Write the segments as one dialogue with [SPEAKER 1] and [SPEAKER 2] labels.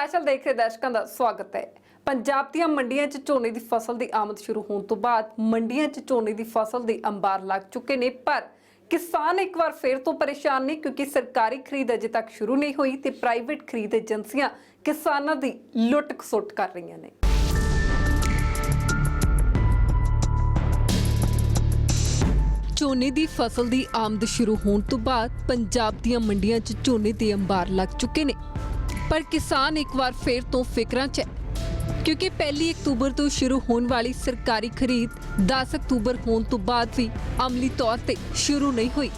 [SPEAKER 1] ਹਿਮਾਚਲ ਦੇਖ ਰਹੇ ਦਰਸ਼ਕਾਂ ਦਾ ਸਵਾਗਤ ਹੈ। ਪੰਜਾਬ ਦੀਆਂ ਮੰਡੀਆਂ 'ਚ ਝੋਨੇ ਦੀ ਫਸਲ ਦੀ ਆਮਦ ਸ਼ੁਰੂ ਹੋਣ ਤੋਂ ਬਾਅਦ ਮੰਡੀਆਂ 'ਚ ਝੋਨੇ ਦੀ ਫਸਲ ਦੇ ਅੰਬਾਰ ਲੱਗ ਚੁੱਕੇ ਨੇ, ਪਰ ਕਿਸਾਨ ਇੱਕ ਵਾਰ ਫਿਰ ਤੋਂ ਪਰੇਸ਼ਾਨ ਨੇ ਕਿਉਂਕਿ ਸਰਕਾਰੀ ਖਰੀਦ ਅਜੇ ਤੱਕ ਸ਼ੁਰੂ ਨਹੀਂ ਹੋਈ ਤੇ ਪ੍ਰਾਈਵੇਟ ਖਰੀਦ ਏਜੰਸੀਆਂ ਕਿਸਾਨਾਂ ਦੀ ਲੁੱਟ-ਖਸੁੱਟ ਕਰ ਰਹੀਆਂ ਨੇ। ਝੋਨੇ ਦੀ ਫਸਲ ਦੀ ਆਮਦ ਸ਼ੁਰੂ ਹੋਣ ਤੋਂ ਬਾਅਦ ਪੰਜਾਬ ਦੀਆਂ ਮੰਡੀਆਂ 'ਚ ਝੋਨੇ ਦੇ ਅੰਬਾਰ ਲੱਗ ਚੁੱਕੇ ਨੇ, पर किसान एक बार फिर तो फिक्रां च है क्योंकि 1 अक्तूबर तो शुरू होने वाली सरकारी खरीद 10 अक्तूबर होने तो बाद भी अमली तौर पर शुरू नहीं हुई,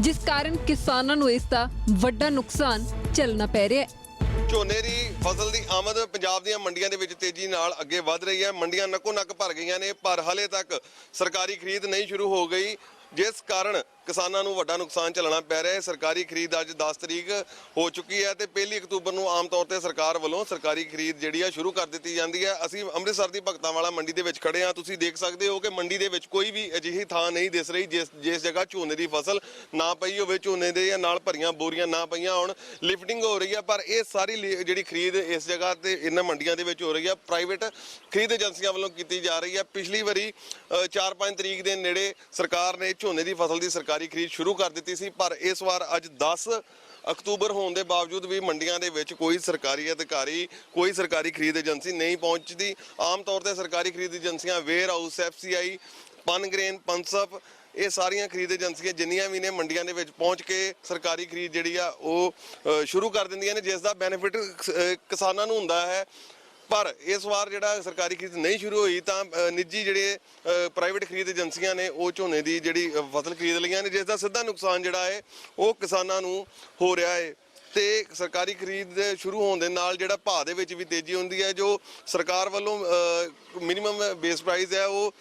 [SPEAKER 1] जिस कारण किसानां नूं इसदा वड्डा नुकसान झेलना पै रहा है।
[SPEAKER 2] ਝੋਨੇ ਦੀ ਫਸਲ ਦੀ ਆਮਦ ਪੰਜਾਬ ਦੀਆਂ ਮੰਡੀਆਂ ਦੇ ਵਿੱਚ ਤੇਜ਼ੀ ਨਾਲ ਅੱਗੇ ਵਧ ਰਹੀ ਹੈ। ਮੰਡੀਆਂ ਨੱਕੋ ਨੱਕ ਭਰ ਗਈਆਂ ਨੇ, ਪਰ ਹਲੇ ਤੱਕ ਸਰਕਾਰੀ ਖਰੀਦ ਨਹੀਂ ਸ਼ੁਰੂ ਹੋ ਗਈ, ਜਿਸ ਕਾਰਨ ਕਿਸਾਨਾਂ ਨੂੰ ਵੱਡਾ ਨੁਕਸਾਨ ਝੱਲਣਾ ਪੈ ਰਿਹਾ ਹੈ। ਸਰਕਾਰੀ ਖਰੀਦ ਅੱਜ 10 ਤਰੀਕ ਹੋ ਚੁੱਕੀ ਹੈ ਤੇ 1 ਅਕਤੂਬਰ ਨੂੰ ਆਮ ਤੌਰ ਤੇ ਸਰਕਾਰ ਵੱਲੋਂ ਸਰਕਾਰੀ ਖਰੀਦ ਜਿਹੜੀ ਆ ਸ਼ੁਰੂ ਕਰ ਦਿੱਤੀ ਜਾਂਦੀ ਹੈ। ਅਸੀਂ ਅੰਮ੍ਰਿਤਸਰ ਦੀ ਭਗਤਾਂਵਾਲਾ ਮੰਡੀ ਦੇ ਵਿੱਚ ਖੜੇ ਹਾਂ। ਤੁਸੀਂ ਦੇਖ ਸਕਦੇ ਹੋ ਕਿ ਮੰਡੀ ਦੇ ਵਿੱਚ ਕੋਈ ਵੀ ਅਜਿਹੀ ਥਾਂ ਨਹੀਂ ਦਿਸ ਰਹੀ ਜਿਸ ਜਗ੍ਹਾ ਝੋਨੇ ਦੀ ਫਸਲ ਨਾ ਪਈ ਹੋਵੇ, ਝੋਨੇ ਦੇ ਜਾਂ ਨਾਲ ਭਰੀਆਂ ਬੋਰੀਆਂ ਨਾ ਪਈਆਂ ਹੋਣ। ਲਿਫਟਿੰਗ ਹੋ ਰਹੀ ਹੈ, ਪਰ ਇਹ ਸਾਰੀ ਜਿਹੜੀ ਖਰੀਦ ਇਸ ਜਗ੍ਹਾ ਤੇ ਇਹਨਾਂ ਮੰਡੀਆਂ ਦੇ ਵਿੱਚ ਹੋ ਰਹੀ ਹੈ ਪ੍ਰਾਈਵੇਟ ਖਰੀਦ ਏਜੰਸੀਆਂ ਵੱਲੋਂ ਕੀਤੀ ਜਾ ਰਹੀ ਹੈ। ਪਿਛਲੀ ਵਾਰੀ 4-5 ਤਰੀਕ ਦੇ ਨੇੜੇ ਸਰਕਾਰ ਨੇ ਝੋਨੇ ਦੀ ਫਸਲ ਦੀ ਸਰਕਾਰੀ ਖਰੀਦ ਸ਼ੁਰੂ ਕਰ ਦਿੱਤੀ ਸੀ, ਪਰ ਇਸ ਵਾਰ ਅੱਜ 10 ਅਕਤੂਬਰ ਹੋਣ ਦੇ ਬਾਵਜੂਦ ਵੀ ਮੰਡੀਆਂ ਦੇ ਵਿੱਚ ਕੋਈ ਸਰਕਾਰੀ ਅਧਿਕਾਰੀ, ਕੋਈ ਸਰਕਾਰੀ ਖਰੀਦ ਏਜੰਸੀ ਨਹੀਂ ਪਹੁੰਚਦੀ। ਆਮ ਤੌਰ ਤੇ ਸਰਕਾਰੀ ਖਰੀਦ ਏਜੰਸੀਆਂ warehouse, FCI, Pungrain, Punsup, ਇਹ ਸਾਰੀਆਂ ਖਰੀਦ ਏਜੰਸੀਆਂ ਜਿੰਨੀਆਂ ਵੀ ਨੇ ਮੰਡੀਆਂ ਦੇ ਵਿੱਚ ਪਹੁੰਚ ਕੇ ਸਰਕਾਰੀ ਖਰੀਦ ਜਿਹੜੀ ਆ ਉਹ ਸ਼ੁਰੂ ਕਰ ਦਿੰਦੀਆਂ ਨੇ, ਜਿਸ ਦਾ ਬੈਨੀਫਿਟ ਕਿਸਾਨਾਂ ਨੂੰ ਹੁੰਦਾ ਹੈ। ਪਰ ਇਸ ਵਾਰ ਜਿਹੜਾ ਸਰਕਾਰੀ ਖਰੀਦ ਨਹੀਂ ਸ਼ੁਰੂ ਹੋਈ ਤਾਂ ਨਿੱਜੀ ਜਿਹੜੇ ਪ੍ਰਾਈਵੇਟ ਖਰੀਦ ਏਜੰਸੀਆਂ ਨੇ ਉਹ ਝੋਨੇ ਦੀ ਜਿਹੜੀ ਫਸਲ ਖਰੀਦ ਲਈਆਂ ਨੇ, ਜਿਸ ਦਾ ਸਿੱਧਾ ਨੁਕਸਾਨ ਜਿਹੜਾ ਹੈ ਉਹ ਕਿਸਾਨਾਂ ਨੂੰ ਹੋ ਰਿਹਾ ਹੈ। ਤੇ ਸਰਕਾਰੀ ਖਰੀਦ ਦੇ ਸ਼ੁਰੂ ਹੋਣ ਦੇ ਨਾਲ ਜਿਹੜਾ ਭਾਅ ਦੇ ਵਿੱਚ ਵੀ ਤੇਜ਼ੀ ਹੁੰਦੀ ਹੈ। ਜੋ ਸਰਕਾਰ ਵੱਲੋਂ ਮਿਨੀਮਮ ਬੇਸ ਪ੍ਰਾਈਸ ਹੈ ਉਹ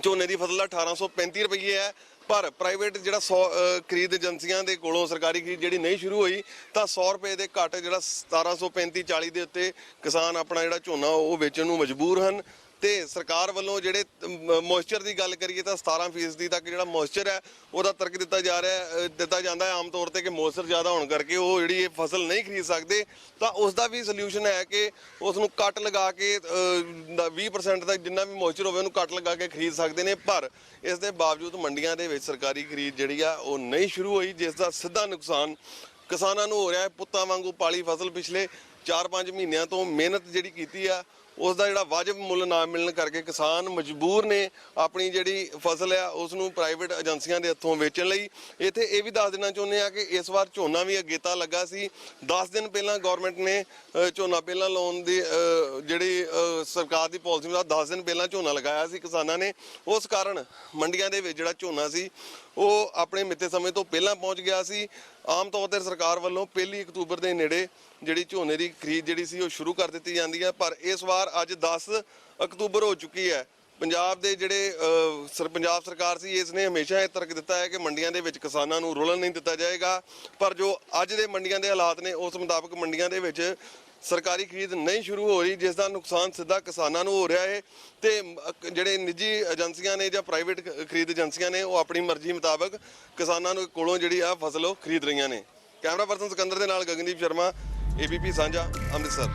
[SPEAKER 2] ਝੋਨੇ ਦੀ ਫਸਲ ਦਾ 1835 ਰੁਪਏ ਹੈ, ਪਰ ਪ੍ਰਾਈਵੇਟ ਜਿਹੜਾ 100 ਖਰੀਦ ਏਜੰਸੀਆਂ ਦੇ ਕੋਲੋਂ ਸਰਕਾਰੀ ਖਰੀਦ ਜਿਹੜੀ ਨਹੀਂ ਸ਼ੁਰੂ ਹੋਈ ਤਾਂ 100 ਰੁਪਏ ਦੇ ਘੱਟ ਜਿਹੜਾ 1735-40 ਦੇ ਉੱਤੇ ਕਿਸਾਨ ਆਪਣਾ ਜਿਹੜਾ ਝੋਨਾ ਉਹ ਵੇਚਣ ਨੂੰ ਮਜਬੂਰ ਹਨ। ਤੇ ਸਰਕਾਰ ਵੱਲੋਂ ਜਿਹੜੇ ਮੋਇਸਚਰ ਦੀ ਗੱਲ ਕਰੀਏ ਤਾਂ 17% ਤੱਕ ਜਿਹੜਾ ਮੋਇਸਚਰ ਹੈ ਉਹਦਾ ਤਰਕ ਦਿੱਤਾ ਜਾਂਦਾ ਹੈ ਆਮ ਤੌਰ ਤੇ ਕਿ ਮੋਇਸਚਰ ਜ਼ਿਆਦਾ ਹੋਣ ਕਰਕੇ ਉਹ ਜਿਹੜੀ ਇਹ ਫਸਲ ਨਹੀਂ ਖਰੀਦ ਸਕਦੇ। ਤਾਂ ਉਸ ਦਾ ਵੀ ਸੋਲੂਸ਼ਨ ਹੈ ਕਿ ਉਸ ਨੂੰ ਕੱਟ ਲਗਾ ਕੇ 20% ਤੱਕ ਜਿੰਨਾ ਵੀ ਮੋਇਸਚਰ ਹੋਵੇ ਉਹਨੂੰ ਕੱਟ ਲਗਾ ਕੇ ਖਰੀਦ ਸਕਦੇ ਨੇ, ਪਰ ਇਸ ਦੇ ਬਾਵਜੂਦ ਮੰਡੀਆਂ ਦੇ ਵਿੱਚ ਸਰਕਾਰੀ ਖਰੀਦ ਜਿਹੜੀ ਆ ਉਹ ਨਹੀਂ ਸ਼ੁਰੂ ਹੋਈ, ਜਿਸ ਦਾ ਸਿੱਧਾ ਨੁਕਸਾਨ ਕਿਸਾਨਾਂ ਨੂੰ ਹੋ ਰਿਹਾ ਹੈ। ਪੁੱਤਾਂ ਵਾਂਗੂ ਪਾਲੀ ਫਸਲ ਪਿਛਲੇ 4-5 ਮਹੀਨਿਆਂ ਤੋਂ ਮਿਹਨਤ ਜਿਹੜੀ ਕੀਤੀ ਆ ਉਸ ਦਾ ਜਿਹੜਾ ਵਾਜਬ ਮੁੱਲ ਨਾ ਮਿਲਣ ਕਰਕੇ ਕਿਸਾਨ ਮਜਬੂਰ ਨੇ ਆਪਣੀ ਜਿਹੜੀ ਫਸਲ ਆ ਉਸ ਨੂੰ ਪ੍ਰਾਈਵੇਟ ਏਜੰਸੀਆਂ ਦੇ ਹੱਥੋਂ ਵੇਚਣ ਲਈ। ਇੱਥੇ ਇਹ ਵੀ ਦੱਸ ਦੇਣਾ ਚਾਹੁੰਦੇ ਆ ਕਿ ਇਸ ਵਾਰ ਝੋਨਾ ਵੀ ਅਗੇਤਾ ਲੱਗਾ ਸੀ। 10 ਦਿਨ ਪਹਿਲਾਂ ਗਵਰਨਮੈਂਟ ਨੇ ਝੋਨਾ ਪਹਿਲਾਂ ਲਾਉਣ ਦੀ ਜਿਹੜੀ ਸਰਕਾਰ ਦੀ ਪਾਲਿਸੀ ਦਾ 10 ਦਿਨ ਪਹਿਲਾਂ ਝੋਨਾ ਲਗਾਇਆ ਸੀ ਕਿਸਾਨਾਂ ਨੇ। ਉਸ ਕਾਰਨ ਮੰਡੀਆਂ ਦੇ ਵਿੱਚ ਜਿਹੜਾ ਝੋਨਾ ਸੀ ਉਹ ਆਪਣੇ ਮਿੱਥੇ ਸਮੇਂ ਤੋਂ ਪਹਿਲਾਂ ਪਹੁੰਚ ਗਿਆ ਸੀ। ਆਮ ਤੌਰ ਤੇ ਸਰਕਾਰ ਵੱਲੋਂ 1 ਅਕਤੂਬਰ ਦੇ ਨੇੜੇ ਜਿਹੜੀ ਝੋਨੇ ਦੀ ਖਰੀਦ ਜਿਹੜੀ ਸੀ ਉਹ ਸ਼ੁਰੂ ਕਰ ਦਿੱਤੀ ਜਾਂਦੀ ਹੈ, ਪਰ ਇਸ ਵਾਰ ਅੱਜ 10 ਅਕਤੂਬਰ ਹੋ ਚੁੱਕੀ ਹੈ। ਪੰਜਾਬ ਦੇ ਜਿਹੜੇ ਪੰਜਾਬ ਸਰਕਾਰ ਸੀ ਇਸ ਨੇ ਹਮੇਸ਼ਾ ਇਹ ਤਰਕ ਦਿੱਤਾ ਹੈ ਕਿ ਮੰਡੀਆਂ ਦੇ ਵਿੱਚ ਕਿਸਾਨਾਂ ਨੂੰ ਰੁਲਣ ਨਹੀਂ ਦਿੱਤਾ ਜਾਏਗਾ, ਪਰ ਜੋ ਅੱਜ ਦੇ ਮੰਡੀਆਂ ਦੇ ਹਾਲਾਤ ਨੇ ਉਸ ਮੁਤਾਬਕ ਮੰਡੀਆਂ ਦੇ ਵਿੱਚ ਸਰਕਾਰੀ ਖਰੀਦ ਨਹੀਂ ਸ਼ੁਰੂ ਹੋ ਰਹੀ, ਜਿਸ ਦਾ ਨੁਕਸਾਨ ਸਿੱਧਾ ਕਿਸਾਨਾਂ ਨੂੰ ਹੋ ਰਿਹਾ ਹੈ। ਤੇ ਜਿਹੜੇ ਨਿੱਜੀ ਏਜੰਸੀਆਂ ਨੇ ਜਾਂ ਪ੍ਰਾਈਵੇਟ ਖਰੀਦ ਏਜੰਸੀਆਂ ਨੇ ਉਹ ਆਪਣੀ ਮਰਜ਼ੀ ਮੁਤਾਬਕ ਕਿਸਾਨਾਂ ਨੂੰ ਕੋਲੋਂ ਜਿਹੜੀ ਆ ਫਸਲ ਉਹ ਖਰੀਦ ਰਹੀਆਂ ਨੇ। ਕੈਮਰਾ ਪਰਸਨ ਸਿਕੰਦਰ ਦੇ ਨਾਲ ਗਗਨਦੀਪ ਸ਼ਰਮਾ, ABP ਸਾਂਝਾ, ਅੰਮ੍ਰਿਤਸਰ।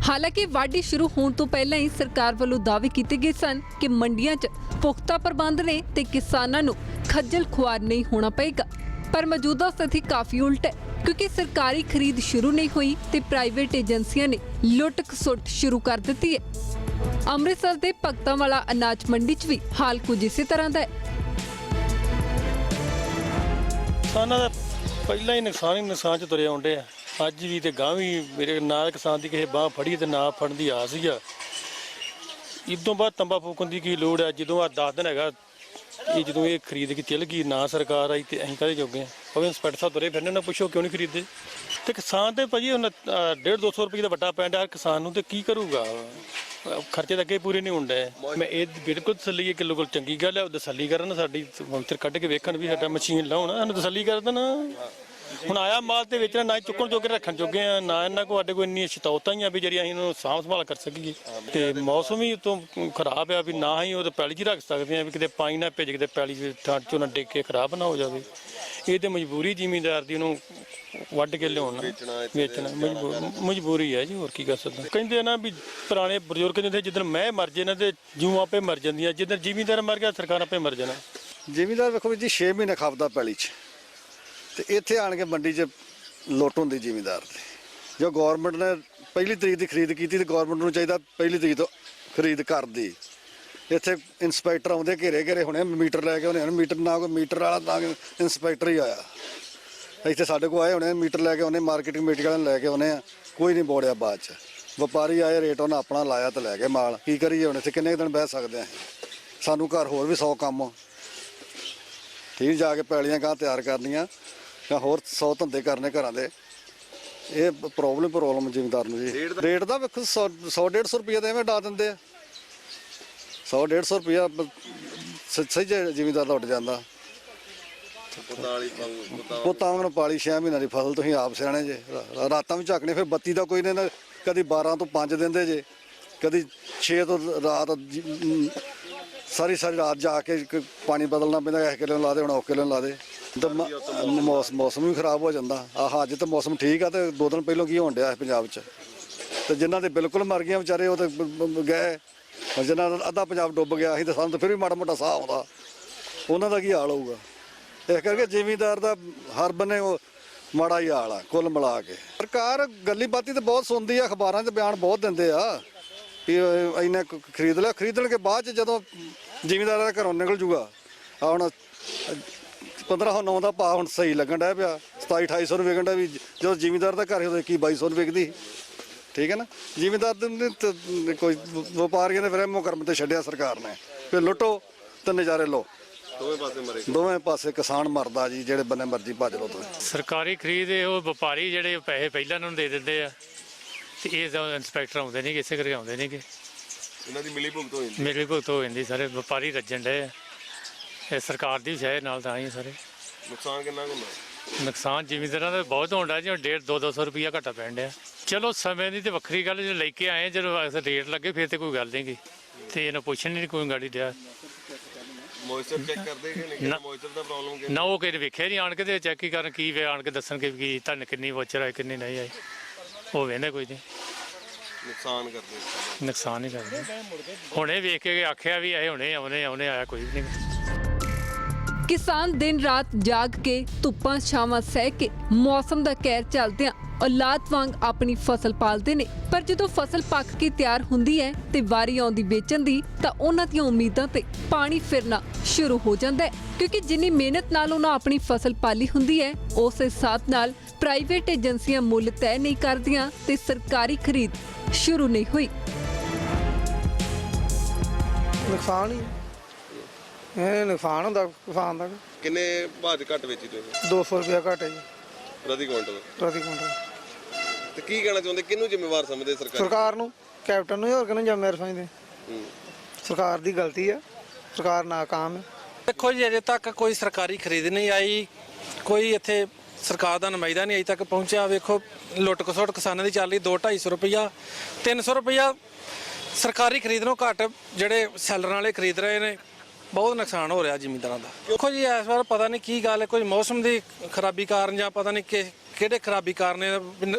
[SPEAKER 1] ਹਾਲਾਂਕਿ ਵਾਢੀ ਸ਼ੁਰੂ ਹੋਣ ਤੋਂ ਪਹਿਲਾਂ ਹੀ ਸਰਕਾਰ ਵੱਲੋਂ ਦਾਅਵੇ ਕੀਤੇ ਗਏ ਸਨ ਕਿ ਮੰਡੀਆਂ 'ਚ ਪੁਖਤਾ ਪ੍ਰਬੰਧ ਨੇ ਤੇ ਕਿਸਾਨਾਂ ਨੂੰ ਖੱਜਲ ਖੁਆਰ ਨਹੀਂ ਹੋਣਾ ਪਏਗਾ, ਪਰ ਮੌਜੂਦਾ ਸਥਿਤੀ ਕਾਫੀ ਉਲਟ ਹੈ ਕਿਉਂਕਿ ਸਰਕਾਰੀ ਖਰੀਦ ਸ਼ੁਰੂ ਨਹੀਂ ਹੋਈ ਤੇ ਪ੍ਰਾਈਵੇਟ ਏਜੰਸੀਆਂ ਨੇ ਲੁੱਟ-ਖਸੁੱਟ ਸ਼ੁਰੂ ਕਰ ਦਿੱਤੀ ਹੈ। ਅੰਮ੍ਰਿਤਸਰ ਦੇ ਭਗਤਾਂਵਾਲਾ ਅਨਾਜ ਮੰਡੀ 'ਚ ਵੀ ਹਾਲ ਕੁਝ ਇਸੇ ਤਰ੍ਹਾਂ ਦਾ ਹੈ।
[SPEAKER 3] ਕਿਸਾਨਾਂ ਦਾ ਪਹਿਲਾਂ ਹੀ ਨੁਕਸਾਨ 'ਚ ਤੁਰੇ ਆਉਂਦੇ ਆ, ਅੱਜ ਵੀ ਤੇ ਗਾਂ ਵੀ ਮੇਰੇ ਨਾਲ ਕਿਸਾਨ ਦੀ ਕਿਸੇ ਬਾਂਹ ਫੜੀ ਤੇ ਨਾ ਫੜਨ ਦੀ ਆਸ ਹੀ ਆ। ਇਸ ਤੋਂ ਬਾਅਦ ਤੰਬਾ ਫੂਕਣ ਦੀ ਕੀ ਲੋੜ ਹੈ ਜਦੋਂ ਆ 10 ਦਿਨ ਹੈਗਾ ਜਦੋਂ ਇਹ ਖਰੀਦ ਕੇ ਚੱਲ ਗਈ, ਨਾ ਸਰਕਾਰ ਆਈ ਤੇ ਅਸੀਂ ਕਾਹਦੇ ਜੋਗੇ ਆ। ਭਾਵੇਂ ਇੰਸਪੈਕਟਰ ਸਾਹਿਬ ਤੁਰੇ ਫਿਰਨੇ, ਉਹਨਾਂ ਪੁੱਛੋ ਕਿਉਂ ਨਹੀਂ ਖਰੀਦਦੇ। ਤੇ ਕਿਸਾਨ ਤੇ ਭਾਜੀ ਹੁਣ 150-200 ਰੁਪਏ ਦਾ ਵੱਟਾ ਪੈਂਦਾ ਹਰ ਕਿਸਾਨ ਨੂੰ, ਤੇ ਕੀ ਕਰੂਗਾ, ਖਰਚੇ ਤਾਂ ਅੱਗੇ ਪੂਰੇ ਨਹੀਂ ਹੁੰਦੇ। ਮੈਂ ਇਹ ਬਿਲਕੁਲ ਤਸੱਲੀ ਹੈ ਕਿ ਚੰਗੀ ਗੱਲ ਹੈ, ਤਸੱਲੀ ਕਰਨ ਸਾਡੀ ਮੌਂਚਰ ਕੱਢ ਕੇ ਵੇਖਣ ਵੀ ਸਾਡਾ ਮਸ਼ੀਨ ਲਾਉਣ, ਸਾਨੂੰ ਤਸੱਲੀ ਕਰ ਦੇਣ। ਹੁਣ ਆਇਆ ਮਾਲ ਤੇ ਵੇਚਣਾ, ਨਾ ਚੁੱਕਣ ਜੋਗੇ ਰੱਖਣ ਜੋਗੇ ਆ, ਨਾ ਇਹਨਾਂ ਕੋਲ ਸਾਡੇ ਕੋਲ ਇੰਨੀ ਸ਼ਤੌਤਾਂ ਹੀ ਆ ਵੀ ਜਿਹੜੀ ਅਸੀਂ ਇਹਨੂੰ ਸਾਂਭ ਸੰਭਾਲ ਕਰ ਸਕੀਏ। ਤੇ ਮੌਸਮ ਹੀ ਉਤੋਂ ਖਰਾਬ ਆ ਵੀ ਨਾ ਹੀ ਉਹ ਪੈਲੀ 'ਚ ਰੱਖ ਸਕਦੇ ਆ ਵੀ ਕਿਤੇ ਪਾਣੀ ਨਾ ਭਿੱਜ ਕਿਤੇ ਪੈਲੀ ਝੋਨਾ ਡਿੱਗ ਕੇ ਖਰਾਬ ਨਾ ਹੋ ਜਾਵੇ। ਇਹ ਤੇ ਮਜਬੂਰੀ ਜ਼ਿਮੀਂਦਾਰ ਦੀ ਉਹਨੂੰ ਵੱਢ ਕੇ ਲਿਆਉਣਾ ਵੇਚਣਾ ਮਜਬੂਰੀ ਹੈ ਜੀ, ਹੋਰ ਕੀ ਕਰ ਸਕਦਾ। ਕਹਿੰਦੇ ਨਾ ਵੀ ਪੁਰਾਣੇ ਬਜ਼ੁਰਗ ਕਹਿੰਦੇ ਜਿੱਦਣ ਮੈਂ ਮਰ ਜੇ ਨਾ ਤੇ ਜੂੰ ਆਪੇ ਮਰ ਜਾਂਦੀਆਂ, ਜਿੱਦਣ ਜ਼ਿਮੀਂਦਾਰ ਮਰ ਗਿਆ ਸਰਕਾਰ ਆਪੇ ਮਰ ਜਾਣਾ।
[SPEAKER 4] ਜ਼ਿਮੀਂਦਾਰ ਵੇਖੋ ਵੀ ਜੀ 6 ਮਹੀਨੇ ਖਪਦਾ ਪੈਲੀ 'ਚ, ਤੇ ਇੱਥੇ ਆਣ ਕੇ ਮੰਡੀ 'ਚ ਲੁੱਟ ਹੁੰਦੀ ਜ਼ਿਮੀਂਦਾਰ ਦੀ। ਜੋ ਗਵਰਨਮੈਂਟ ਨੇ ਪਹਿਲੀ ਤਰੀਕ ਦੀ ਖਰੀਦ ਕੀਤੀ ਤੇ ਗਵਰਨਮੈਂਟ ਨੂੰ ਚਾਹੀਦਾ ਪਹਿਲੀ ਤਰੀਕ ਤੋਂ ਖਰੀਦ ਕਰਦੀ। ਇੱਥੇ ਇੰਸਪੈਕਟਰ ਆਉਂਦੇ ਘੇਰੇ ਹੋਣੇ, ਮੀਟਰ ਲੈ ਕੇ ਆਉਣੇ, ਮੀਟਰ ਨਾ ਕੋਈ ਮੀਟਰ ਵਾਲਾ ਨਾ ਇੰਸਪੈਕਟਰ ਹੀ ਆਇਆ। ਇੱਥੇ ਸਾਡੇ ਕੋਲ ਆਏ ਹੋਣੇ ਮੀਟਰ ਲੈ ਕੇ ਆਉਣੇ, ਮਾਰਕੀਟਿੰਗ ਕਮੇਟੀ ਵਾਲਿਆਂ ਨੂੰ ਲੈ ਕੇ ਆਉਣੇ ਆ, ਕੋਈ ਨਹੀਂ ਬੋੜਿਆ ਬਾਅਦ 'ਚ। ਵਪਾਰੀ ਆਏ, ਰੇਟ ਉਹਨਾਂ ਆਪਣਾ ਲਾਇਆ ਤੇ ਲੈ ਗਏ ਮਾਲ। ਕੀ ਕਰੀਏ ਹੁਣ, ਇੱਥੇ ਕਿੰਨੇ ਦਿਨ ਬਹਿ ਸਕਦੇ ਆ? ਸਾਨੂੰ ਘਰ ਹੋਰ ਵੀ 100 ਕੰਮ ਠੀਕ ਜਾ ਕੇ ਪੈਲੀਆਂ ਗਾਂ ਤਿਆਰ ਕਰਨੀਆਂ ਜਾਂ ਹੋਰ 100 ਧੰਦੇ ਕਰਨੇ ਘਰਾਂ ਦੇ। ਇਹ ਪ੍ਰੋਬਲਮ ਜ਼ਿਮੀਂਦਾਰ ਨੂੰ ਜੀ। ਰੇਟ ਦਾ ਵੇਖੋ 100-150 ਰੁਪਏ ਦੇ ਐਵੇਂ ਡਾ ਦਿੰਦੇ ਆ। 100-150 ਰੁਪਇਆ ਸਹੀ ਜ਼ਿਮੀਂਦਾਰ ਦਾ ਉੱਡ ਜਾਂਦਾ। ਪੁੱਤਾਂ ਵਾਂਗ ਪਾਲੀ 6 ਮਹੀਨਿਆਂ ਦੀ ਫਸਲ, ਤੁਸੀਂ ਆਪ ਸਿਆਣੇ ਜੇ। ਰਾਤਾਂ ਵੀ ਝਾਕਣੇ, ਫਿਰ ਬੱਤੀ ਦਾ ਕੋਈ ਨਹੀਂ, ਕਦੀ 12 ਤੋਂ 5 ਦਿੰਦੇ ਜੇ, ਕਦੀ 6 ਤੋਂ ਰਾਤ ਸਾਰੀ ਰਾਤ ਜਾ ਕੇ ਪਾਣੀ ਬਦਲਣਾ ਪੈਂਦਾ। ਇਸ ਕਿਲੇ ਨੂੰ ਲਾ ਦੇ, ਹੁਣ ਉਹ ਕਿਲੇ ਨੂੰ ਲਾ ਦੇ। ਤਾਂ ਮੌਸਮ ਵੀ ਖਰਾਬ ਹੋ ਜਾਂਦਾ। ਆਹ ਅੱਜ ਤਾਂ ਮੌਸਮ ਠੀਕ ਆ, ਤੇ 2 ਦਿਨ ਪਹਿਲਾਂ ਕੀ ਹੋਣ ਡਿਆ ਪੰਜਾਬ 'ਚ। ਤੇ ਜਿਨ੍ਹਾਂ ਦੇ ਬਿਲਕੁਲ ਮਰ ਗਈਆਂ ਵਿਚਾਰੇ, ਉਹ ਤੇ ਗਏ। ਜਿਨ੍ਹਾਂ ਦਾ ਅੱਧਾ ਪੰਜਾਬ ਡੁੱਬ ਗਿਆ ਸੀ, ਤਾਂ ਸਾਨੂੰ ਤਾਂ ਫਿਰ ਵੀ ਮਾੜਾ ਮੋਟਾ ਸਾਹ ਆਉਂਦਾ। ਉਹਨਾਂ ਦਾ ਕੀ ਹਾਲ ਹੋਊਗਾ? ਇਸ ਕਰਕੇ ਜ਼ਿਮੀਂਦਾਰ ਦਾ ਹਰ ਬੰਨੇ ਉਹ ਮਾੜਾ ਹੀ ਹਾਲ ਆ ਕੁੱਲ ਮਿਲਾ ਕੇ। ਸਰਕਾਰ ਗੱਲੀ ਬਾਤੀ ਤਾਂ ਬਹੁਤ ਸੁਣਦੀ ਆ, ਅਖਬਾਰਾਂ 'ਚ ਬਿਆਨ ਬਹੁਤ ਦਿੰਦੇ ਆ ਵੀ ਇੰਨੇ ਖਰੀਦ ਲਿਆ। ਖਰੀਦਣ ਕੇ ਬਾਅਦ 'ਚ ਜਦੋਂ ਜ਼ਿਮੀਂਦਾਰਾਂ ਦਾ ਘਰੋਂ ਨਿਕਲ ਜੂਗਾ, ਆ ਹੁਣ 1509 ਦਾ ਭਾਅ ਹੁਣ ਸਹੀ ਲੱਗਣ ਡਿਆ ਪਿਆ, 27-2800 ਰੁਪਏ ਵਿਕਣ ਡਿਆ। ਵੀ ਜਦੋਂ ਜ਼ਿਮੀਂਦਾਰ ਦਾ ਘਰ ਉਦੋਂ 21-2200 ਰੁਪਏ ਵਿਕਦੀ। ਠੀਕ ਹੈ ਨਾ। ਜ਼ਿਮੀਂਦਾਰ ਦੇ ਕੋਈ ਵਪਾਰੀਆਂ ਨੇ ਫਿਰ ਮੋਹ ਕਰਮ ਤੇ ਛੱਡਿਆ ਸਰਕਾਰ ਨੇ, ਫਿਰ ਲੁੱਟੋ ਤੇ ਨਜ਼ਾਰੇ ਲਓ। ਦੋਵੇਂ ਪਾਸੇ ਕਿਸਾਨ ਮਰਦਾ ਜੀ, ਜਿਹੜੇ ਬੰਨੇ ਮਰਜ਼ੀ ਭੱਜ ਲਓ ਤੁਸੀਂ।
[SPEAKER 5] ਸਰਕਾਰੀ ਖਰੀਦ ਉਹ ਵਪਾਰੀ ਜਿਹੜੇ ਪੈਸੇ ਪਹਿਲਾਂ ਨੂੰ ਦੇ ਦਿੰਦੇ ਆ, ਤੇ ਇਹ ਇੰਸਪੈਕਟਰ ਆਉਂਦੇ ਨਹੀਂ, ਇਸੇ ਕਰਕੇ ਆਉਂਦੇ ਨਹੀਂ ਕਿ
[SPEAKER 2] ਇਹਨਾਂ ਦੀ ਮਿਲੀ ਭੁਗਤ ਹੋ ਜਾਂਦੀ।
[SPEAKER 5] ਮਿਲੀ ਭੁਗਤ ਹੋ ਜਾਂਦੀ। ਸਾਰੇ ਵਪਾਰੀ ਰੱਜਣ ਡਏ, ਇਹ ਸਰਕਾਰ ਦੀ ਸ਼ਾਇਦ ਨਾਲ ਤਾਂ ਹੀ ਸਾਰੇ।
[SPEAKER 2] ਨੁਕਸਾਨ ਕਿੰਨਾ ਹੁੰਦਾ?
[SPEAKER 5] ਨੁਕਸਾਨ ਜ਼ਿਮੀਂਦਾਰਾਂ ਦਾ ਬਹੁਤ ਹੁੰਦਾ ਜੀ। 150-200 ਰੁਪਈਆ ਘਾਟਾ ਪੈਣ ਡਿਆ। ਚਲੋ ਸਮੇਂ ਦੀ ਤੇ ਵੱਖਰੀ ਗੱਲ, ਜੇ ਲੈ ਕੇ ਆਏ ਜਦੋਂ ਰੇਟ ਲੱਗੇ ਫਿਰ ਤੇ ਕੋਈ ਗੱਲ ਨਹੀਂ ਗੀ, ਤੇ ਇਹਨੂੰ ਪੁੱਛਣ ਨਹੀਂ ਕੋਈ ਗਾੜੀ ਡਿਆ।
[SPEAKER 2] ਮੋਇਸਚਰ ਚੈੱਕ ਕਰਦੇ ਕਿ ਨਹੀਂ? ਮੋਇਸਚਰ ਦਾ ਪ੍ਰੋਬਲਮ ਕਿ
[SPEAKER 5] ਨਾ ਉਹ ਕਿਸੇ ਨੇ ਵੇਖਿਆ ਨਹੀਂ, ਆਣ ਕੇ ਤੇ ਚੈੱਕ ਹੀ ਕਰਨ ਕੀ ਵੇ, ਆਣ ਕੇ ਦੱਸਣਗੇ ਵੀ ਤੁਹਾਨੂੰ ਕਿੰਨੀ ਵੋਚਰ ਆਈ ਕਿੰਨੀ ਨਹੀਂ ਆਈ, ਉਹ ਵੇਂਦੇ ਕੋਈ ਨਹੀਂ।
[SPEAKER 2] ਨੁਕਸਾਨ ਕਰਦੇ,
[SPEAKER 5] ਨੁਕਸਾਨ ਹੀ ਕਰਦੇ। ਹੁਣੇ ਵੇਖ ਕੇ ਆਖਿਆ ਵੀ ਇਹ ਹੁਣੇ ਆਉਣੇ ਆਇਆ ਕੋਈ ਵੀ ਨਹੀਂ।
[SPEAKER 1] ਕਿਸਾਨ ਦਿਨ ਰਾਤ ਜਾਗ ਕੇ ਧੁੱਪਾਂ ਛਾਵਾਂ ਸਹਿ ਕੇ ਮੌਸਮ ਦਾ ਕਹਿਰ ਝੱਲਦਿਆਂ ਔਲਾਦ ਵਾਂਗ ਆਪਣੀ ਫਸਲ ਪਾਲਦੇ ਨੇ। ਪਰ ਜਦੋਂ ਫਸਲ ਪੱਕ ਕੇ ਤਿਆਰ ਹੁੰਦੀ ਹੈ ਤੇ ਵਾਰੀ ਆਉਂਦੀ ਵੇਚਣ ਦੀ, ਤਾਂ ਉਹਨਾਂ ਦੀਆਂ ਉਮੀਦਾਂ ਤੇ ਪਾਣੀ ਫਿਰਨਾ ਸ਼ੁਰੂ ਹੋ ਜਾਂਦਾ ਹੈ। ਕਿਉਂਕਿ ਜਿੰਨੀ ਮਿਹਨਤ ਨਾਲ ਉਹਨਾਂ ਆਪਣੀ ਫਸਲ ਪਾਲੀ ਹੁੰਦੀ ਹੈ, ਉਸ ਹਿਸਾਬ ਨਾਲ ਪ੍ਰਾਈਵੇਟ ਏਜੰਸੀਆਂ ਮੁੱਲ ਤੈਅ ਨਹੀਂ ਕਰਦੀਆਂ ਤੇ ਸਰਕਾਰੀ ਖਰੀਦ ਸ਼ੁਰੂ ਨਹੀਂ ਹੋਈ।
[SPEAKER 6] ਨੁਕਸਾਨ ਹੀ ਇਹ ਨੁਕਸਾਨ ਹੁੰਦਾ ਕਿਸਾਨ ਦਾ।
[SPEAKER 2] ਕਿੰਨੇ ਭਾਜ ਘੱਟ ਵੇਚੀ ਤੁਸੀਂ?
[SPEAKER 6] 200 ਰੁਪਇਆ ਘੱਟ ਹੈ ਜੀ
[SPEAKER 2] ਪ੍ਰਤੀ ਕੁਇੰਟਲ।
[SPEAKER 6] ਪ੍ਰਤੀ ਕੁਇੰਟਲ।
[SPEAKER 2] ਤੇ ਕੀ ਕਹਿਣਾ ਚਾਹੁੰਦੇ, ਕਿਹਨੂੰ ਜ਼ਿੰਮੇਵਾਰ ਸਮਝਦੇ ਸਰਕਾਰ?
[SPEAKER 6] ਸਰਕਾਰ ਨੂੰ, ਕੈਪਟਨ ਨੂੰ, ਹੋਰ ਕਿਹਨੂੰ ਜ਼ਿੰਮੇਵਾਰ ਸਮਝਦੇ? ਸਰਕਾਰ ਦੀ ਗਲਤੀ ਆ, ਸਰਕਾਰ ਨਾਕਾਮ ਹੈ।
[SPEAKER 7] ਦੇਖੋ ਜੀ, ਅਜੇ ਤੱਕ ਕੋਈ ਸਰਕਾਰੀ ਖਰੀਦ ਨਹੀਂ ਆਈ, ਕੋਈ ਇੱਥੇ ਸਰਕਾਰ ਦਾ ਨੁਮਾਇੰਦਾ ਨਹੀਂ ਅਜੇ ਤੱਕ ਪਹੁੰਚਿਆ। ਵੇਖੋ ਲੁੱਟ ਖਸੁੱਟ ਕਿਸਾਨਾਂ ਦੀ ਚੱਲ ਰਹੀ, 200-250 ਰੁਪਈਆ 300 ਰੁਪਈਆ ਸਰਕਾਰੀ ਖਰੀਦ ਨੂੰ ਘੱਟ ਜਿਹੜੇ ਸੈਲਰਾਂ ਵਾਲੇ ਖਰੀਦ ਰਹੇ ਨੇ। ਬਹੁਤ ਨੁਕਸਾਨ ਹੋ ਰਿਹਾ ਜ਼ਿਮੀਂਦਾਰਾਂ ਦਾ। ਦੇਖੋ ਜੀ, ਇਸ ਵਾਰ ਪਤਾ ਨਹੀਂ ਕੀ ਗੱਲ ਹੈ, ਕੋਈ ਮੌਸਮ ਦੀ ਖਰਾਬੀ ਕਾਰਨ ਜਾਂ ਪਤਾ ਨਹੀਂ ਕਿਹੜੇ ਖਰਾਬੀ ਕਾਰਨ